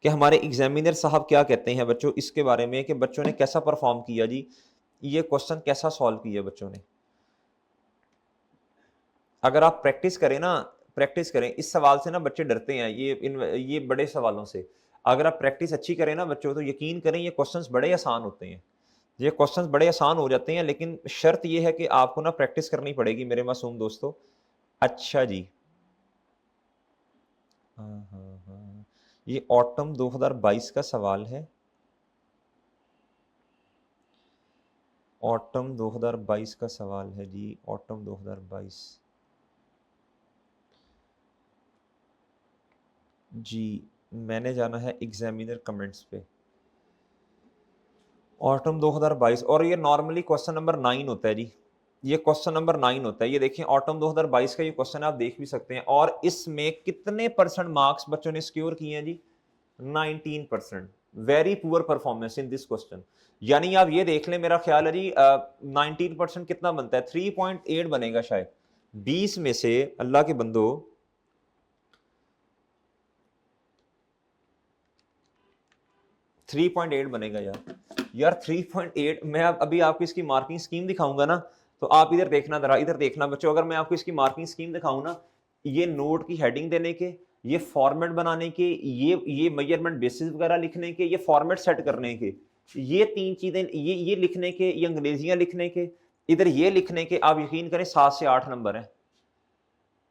कि हमारे एग्जामिनर साहब क्या कहते हैं बच्चों इसके बारे में, कि बच्चों ने कैसा परफॉर्म किया जी, ये क्वेश्चन कैसा सॉल्व किया बच्चों ने। अगर आप प्रैक्टिस करें ना, प्रैक्टिस करें, इस सवाल से ना बच्चे डरते हैं, ये बड़े सवालों से। अगर आप प्रैक्टिस अच्छी करें ना बच्चों, तो यकीन करें ये क्वेश्चंस बड़े आसान होते हैं, ये क्वेश्चंस बड़े आसान हो जाते हैं, लेकिन शर्त ये है कि आपको ना प्रैक्टिस करनी पड़ेगी मेरे मासूम दोस्तों। अच्छा जी हाँ हाँ हाँ, ये ऑटम 2022 का सवाल है, ऑटम 2022 का सवाल है जी, ऑटम 2022 जी। मैंने जाना है एग्जामिनर कमेंट्स पे, ऑटम 2022, और ये नॉर्मली क्वेश्चन नंबर 9 होता है जी, ये क्वेश्चन नंबर 9 होता है। ये देखिए ऑटम 2022 का ये क्वेश्चन आप देख भी सकते हैं, और इसमें कितने परसेंट मार्क्स बच्चों ने सिक्योर किए हैं जी, 19%। Very poor performance in this question. यानी आप ये देख लें, मेरा ख्याल है जी 19% कितना बनता है, 3.8 बनेगा शायद 20 में से। अल्लाह के बंदो 3.8 बनेगा यार 3.8। मैं अभी आपको इसकी मार्किंग स्कीम दिखाऊंगा ना, तो आप इधर देखना, जरा इधर देखना बच्चों। अगर मैं आपको इसकी मार्किंग स्कीम दिखाऊं ना, ये नोट की हेडिंग देने के, ये फॉर्मेट बनाने के, ये मेजरमेंट बेसिस वगैरह लिखने के, ये फॉर्मेट सेट करने के, ये 3 चीजें, ये लिखने के, ये अंग्रेजियां लिखने के, इधर ये लिखने के, आप यकीन करें 7 से 8 नंबर है।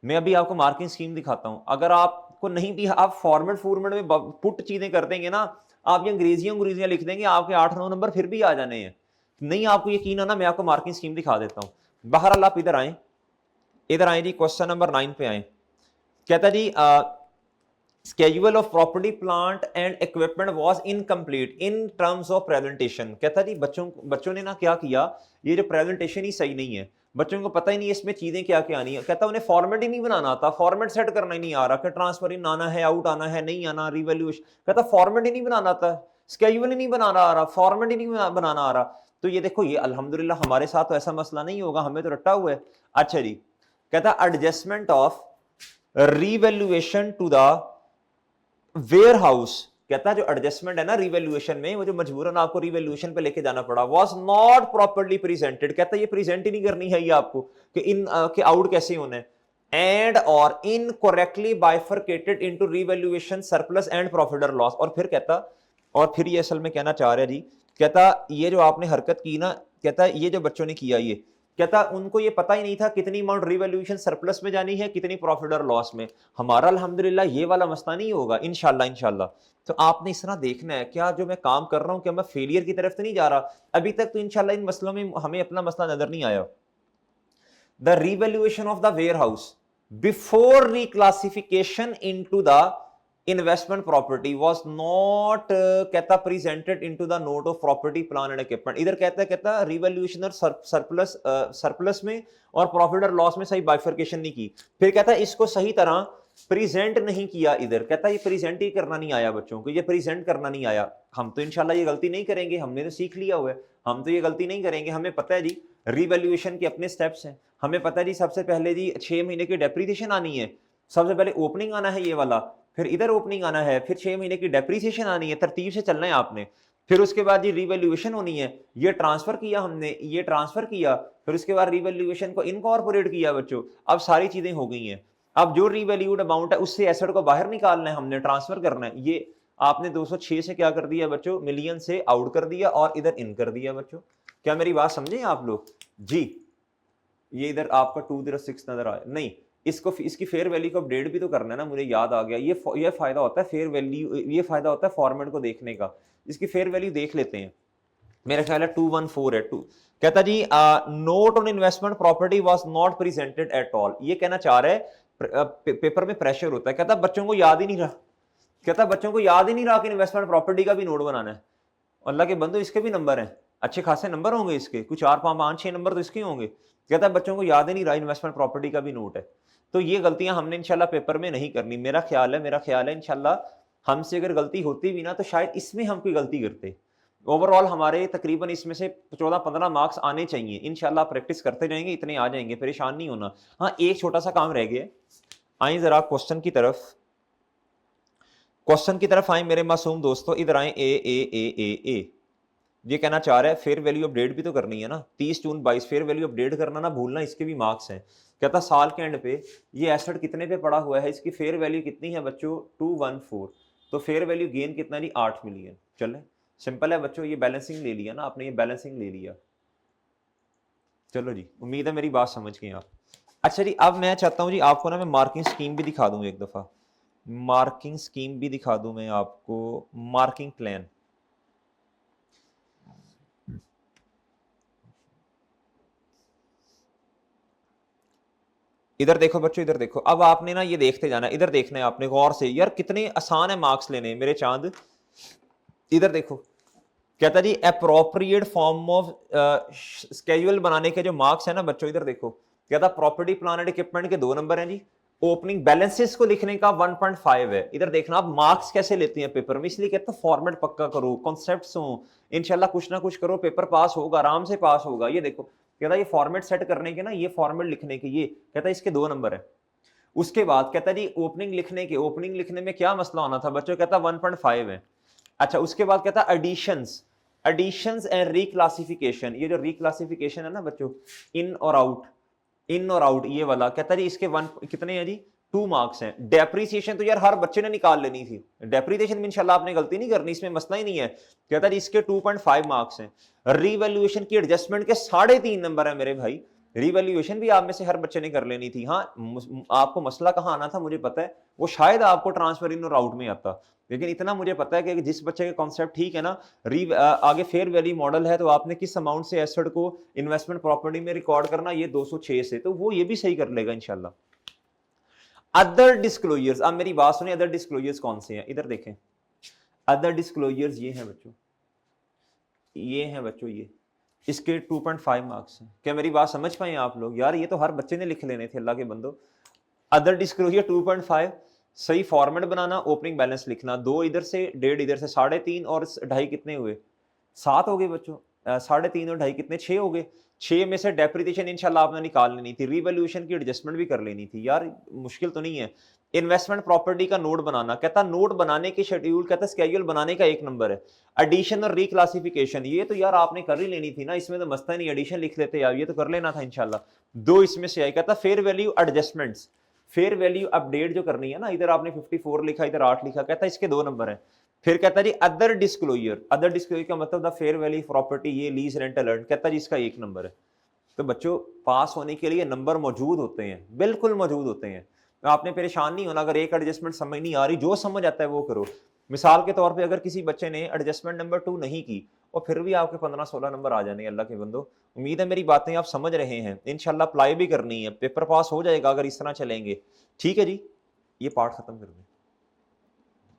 मैं अभी आपको मार्किंग स्कीम दिखाता हूं। अगर आपको नहीं भी, आप फॉर्मेट में पुट चीजें कर देंगे ना, आप ये अंग्रेजियां लिख देंगे, आपके 8-9 नंबर फिर भी आ जाने हैं। नहीं आपको यकीन है ना, मैं आपको मार्किंग स्कीम दिखा देता हूं। बहरहाल आप इधर आए जी, क्वेश्चन नंबर 9 पे आए। कहता जी schedule of property plant and equipment was incomplete in terms of presentation। कहता जी बच्चों ने ना क्या किया, ये जो प्रेजेंटेशन ही सही नहीं है, बच्चों को पता ही नहीं इसमें चीजें क्या क्या आनी है। कहता उन्हें फॉर्मेट ही नहीं बनाना आता, फॉर्मेट सेट करना ही नहीं आ रहा कि ट्रांसफर इन आना है, आउट आना है, नहीं आना, रिवैल्यूएशन। कहता फॉर्मेट ही नहीं बनाना आता, स्केड्यूल ही नहीं बनाना आ रहा, फॉर्मेट ही नहीं बनाना आ रहा। तो ये देखो, ये अल्हम्दुलिल्लाह हमारे साथ तो ऐसा मसला नहीं होगा, हमें तो रट्टा हुआ है। अच्छा जी, कहता adjustment of revaluation to the warehouse. कहता है जो एडजस्टमेंट है ना रिवैल्यूएशन में, वो जो मजबूरन आपको रिवैल्यूएशन पे लेके जाना पड़ा, वाज नॉट प्रॉपर्ली प्रेजेंटेड। कहता है ये प्रेजेंट ही नहीं करनी है ये आपको कि इन के आउट कैसे होने, एंड और incorrectly bifurcated into revaluation surplus and profit और लॉस। और फिर कहता, और फिर ये असल में कहना चाह रहा है जी, कहता ये जो आपने हरकत की ना, कहता ये जो बच्चों ने किया, ये कहता उनको ये पता ही नहीं था कितनी अमाउंट रिवैल्यूएशन सरप्लस में जानी है, कितनी प्रॉफिट और लॉस में। हमारा अल्हम्दुलिल्लाह ये वाला मसला नहीं होगा इंशाल्लाह। तो आपने इस तरह देखना है, क्या जो मैं काम कर रहा हूं, क्या मैं फेलियर की तरफ तो नहीं जा रहा। अभी तक तो इंशाल्लाह इन मसलों में हमें अपना मसला नजर नहीं आया। The revaluation of the warehouse before reclassification into the investment property was not कहता presented into the note of property plan and equipment. इधर कहता रिवैल्यूएशन और सरप्लस में और प्रॉफिट और लॉस में सही बाइफरकेशन नहीं की। फिर कहता इसको सही तरह प्रेजेंट नहीं किया। इधर कहता ये प्रेजेंट ही करना नहीं आया बच्चों को, ये प्रेजेंट करना नहीं आया। हम तो इंशाल्लाह ये गलती नहीं करेंगे, हमने तो सीख लिया हुआ है, हम तो ये गलती नहीं करेंगे। हमें पता है जी रिवैल्यूएशन के अपने स्टेप्स हैं। हमें पता है जी सबसे पहले जी 6 महीने की डेप्रीसिएशन आनी है, सबसे पहले ओपनिंग आना है ये वाला, फिर इधर ओपनिंग आना है, फिर 6 महीने की डेप्रीसिएशन आनी है, तरतीब से चलना है आपने। फिर उसके बाद ये रिवैल्यूएशन होनी है, ये ट्रांसफर किया हमने, ये ट्रांसफर किया, फिर उसके बाद रिवैल्यूएशन को इनकॉर्पोरेट किया बच्चों। अब सारी चीजें हो गई हैं। अब जो रिवैल्यूड अमाउंट है उससे एसेट को बाहर निकालना है, हमने ट्रांसफर करना है। ये आपने 206 से क्या कर दिया बच्चों, मिलियन से आउट कर दिया और इधर इन कर दिया बच्चों। क्या मेरी बात समझे आप लोग जी? ये इधर आपका 206 नजर आया नहीं, इसको इसकी फेयर वैल्यू को अपडेट भी तो करना है ना, मुझे याद आ गया। ये फायदा होता है फेयर वैल्यू, ये फायदा होता है फॉर्मेट को देखने का। इसकी फेयर वैल्यू देख लेते हैं, मेरा ख्याल है 214 है 2। कहता जी note on investment property was not presented at all. ये कहना चाह रहा है पेपर में प्रेशर होता है। कहता बच्चों को याद ही नहीं रहा, कहता बच्चों को याद ही नहीं रहा कि इन्वेस्टमेंट प्रॉपर्टी का भी नोट बनाना है। अल्लाह के बंदो इसके भी नंबर हैं, अच्छे खासे नंबर होंगे इसके, कुछ 4 5 6 नंबर तो इसके होंगे। कहता है बच्चों को याद ही नहीं रहा इन्वेस्टमेंट प्रॉपर्टी का भी नोट है। तो ये गलतियां हमने इंशाल्लाह पेपर में नहीं करनी। मेरा ख्याल है इंशाल्लाह हमसे अगर गलती होती भी ना, तो शायद इसमें हम कोई गलती करते। ओवरऑल हमारे तकरीबन इसमें से 14-15 मार्क्स आने चाहिए। इंशाल्लाह प्रैक्टिस करते जाएंगे, इतने आ जाएंगे, परेशान नहीं होना। हाँ, एक छोटा सा काम रह गया। आइए जरा क्वेश्चन की तरफ आए मेरे मासूम दोस्तों, इधर आए। ए ये कहना चाह रहा है फेयर वैल्यू अपडेट भी तो करनी है ना, 30 जून 22 फेयर वैल्यू अपडेट करना ना भूलना, इसके भी मार्क्स हैं। कहता साल के एंड पे ये एसेट कितने पे पड़ा हुआ है, इसकी फेयर वैल्यू कितनी है बच्चों, 214। तो फेयर वैल्यू गेन कितना जी, 8 मिलियन। चले सिंपल है बच्चों, ये बैलेंसिंग ले लिया ना आपने, ये बैलेंसिंग ले लिया। चलो जी, उम्मीद है मेरी बात समझ गए आप। अच्छा जी, अब मैं चाहता हूँ जी आपको ना मैं मार्किंग स्कीम भी दिखा दूं, एक दफा मार्किंग स्कीम भी दिखा दूं मैं आपको, मार्किंग प्लान। इधर देखो बच्चों, इधर देखो। अब आपने ना ये देखते जाना, इधर देखना है आपने गौर से। यार कितने आसान है मार्क्स लेने मेरे चांद। इधर देखो, कहता जी अप्रोप्रिएट फॉर्म ऑफ स्केड्यूल बनाने के जो मार्क्स है ना बच्चों, इधर देखो। कहता प्रॉपर्टी प्लान एंड इक्विपमेंट के 2 नंबर हैं जी, ओपनिंग बैलेंसेस को लिखने का 1.5 है। इधर देखना आप मार्क्स कैसे लेते हैं पेपर में, इसलिए कहता हूं फॉर्मेट पक्का करो, कॉन्सेप्ट्स हो, इंशाल्लाह कुछ ना कुछ करो, पेपर पास होगा, आराम से पास होगा। ये देखो कहता ये फॉर्मेट सेट करने के ना, ये फॉर्मेट लिखने के, ये कहता इसके 2 नंबर है। उसके बाद कहता जी ओपनिंग लिखने के, ओपनिंग लिखने में क्या मसला होना था बच्चों, कहता 1.5 है। अच्छा उसके बाद कहता एडिशंस, एडिशंस एंड रिक्लासिफिकेशन, ये जो रिक्लासिफिकेशन है ना बच्चों, इन और आउट, इन और आउट, ये वाला कहता जी इसके 1 कितने हैं जी, 2 मार्क्स हैं। डेप्रीसिएशन तो यार हर बच्चे ने निकाल लेनी थी, डेप्रीसिएशन में इंशाल्लाह आपने गलती नहीं करनी, इसमें मसला ही नहीं है। कहता जी इसके 2.5 मार्क्स हैं। रीवैल्यूएशन की एडजस्टमेंट के 3.5 नंबर है मेरे भाई। रिवैल्यूएशन भी आप में से हर बच्चे ने कर लेनी थी। हाँ आपको मसला कहाँ आना था मुझे पता है, वो शायद आपको ट्रांसफर इन और आउट में आता, लेकिन इतना मुझे पता है कि जिस बच्चे का कॉन्सेप्ट ठीक है ना, आगे फेयर वैल्यू मॉडल है तो आपने किस अमाउंट से एसेट को इन्वेस्टमेंट प्रॉपर्टी में रिकॉर्ड करना, ये 206 से, तो वो ये भी सही कर लेगा इंशाल्लाह। अदर डिस्क्लोजर्स, अब मेरी बात सुनिए, अदर डिस्क्लोजर्स कौन से हैं, इधर देखें। अदर डिस्क्लोजर्स ये हैं बच्चों, ये हैं बच्चों, ये इसके 2.5 मार्क्स हैं। क्या मेरी बात समझ पाए आप लोग? यार ये तो हर बच्चे ने लिख लेने थे अल्लाह के बंदो। अदर डिस्क्लोजर 2.5, सही फॉर्मेट बनाना, ओपनिंग बैलेंस लिखना, 2 इधर से, 1.5 इधर से, 3.5 और 2.5 कितने हुए, 7 हो गए बच्चों। 3.5 और 2.5 कितने, 6 हो गए। 6 में से डेप्रिसिएशन इंशाल्लाह आपने निकाल लेनी थी, रिवैल्यूएशन की एडजस्टमेंट भी कर लेनी थी। यार मुश्किल तो नहीं है। इन्वेस्टमेंट प्रॉपर्टी का नोट बनाना, कहता नोट बनाने के शेड्यूल, कहता स्केड्यूल बनाने का 1 नंबर है। एडिशन और रिक्लासिफिकेशन, ये तो यार आपने कर ही लेनी थी ना, इसमें तो मसला नहीं, एडिशन लिख लेते यार, ये तो कर लेना था इंशाल्लाह। 2 इसमें से आई। कहता fair value adjustments, fair value update जो करनी है ना, इधर आपने 54 लिखा, इधर 8 लिखा, कहता इसके 2 नंबर हैं। फिर कहता जी अदर डिस्क्लोजर, अदर डिस्क्लोजर का मतलब द फेयर वैल्यू प्रॉपर्टी, ये लीज रेंटल अर्न, कहता जी इसका 1 नंबर है। तो बच्चों पास होने के लिए नंबर मौजूद होते हैं, बिल्कुल मौजूद होते हैं। तो आपने परेशान नहीं होना, अगर एक एडजस्टमेंट समझ नहीं आ रही, जो समझ आता है वो करो। मिसाल के तौर पे अगर किसी बच्चे ने एडजस्टमेंट नंबर 2 नहीं की और फिर भी आपके 15-16 नंबर आ जाने, अल्लाह के बंदो उम्मीद है मेरी बातें आप समझ रहे हैं, इंशाल्लाह अप्लाई भी करनी है, पेपर पास हो जाएगा अगर इस तरह चलेंगे। ठीक है जी, ये पार्ट खत्म कर दें।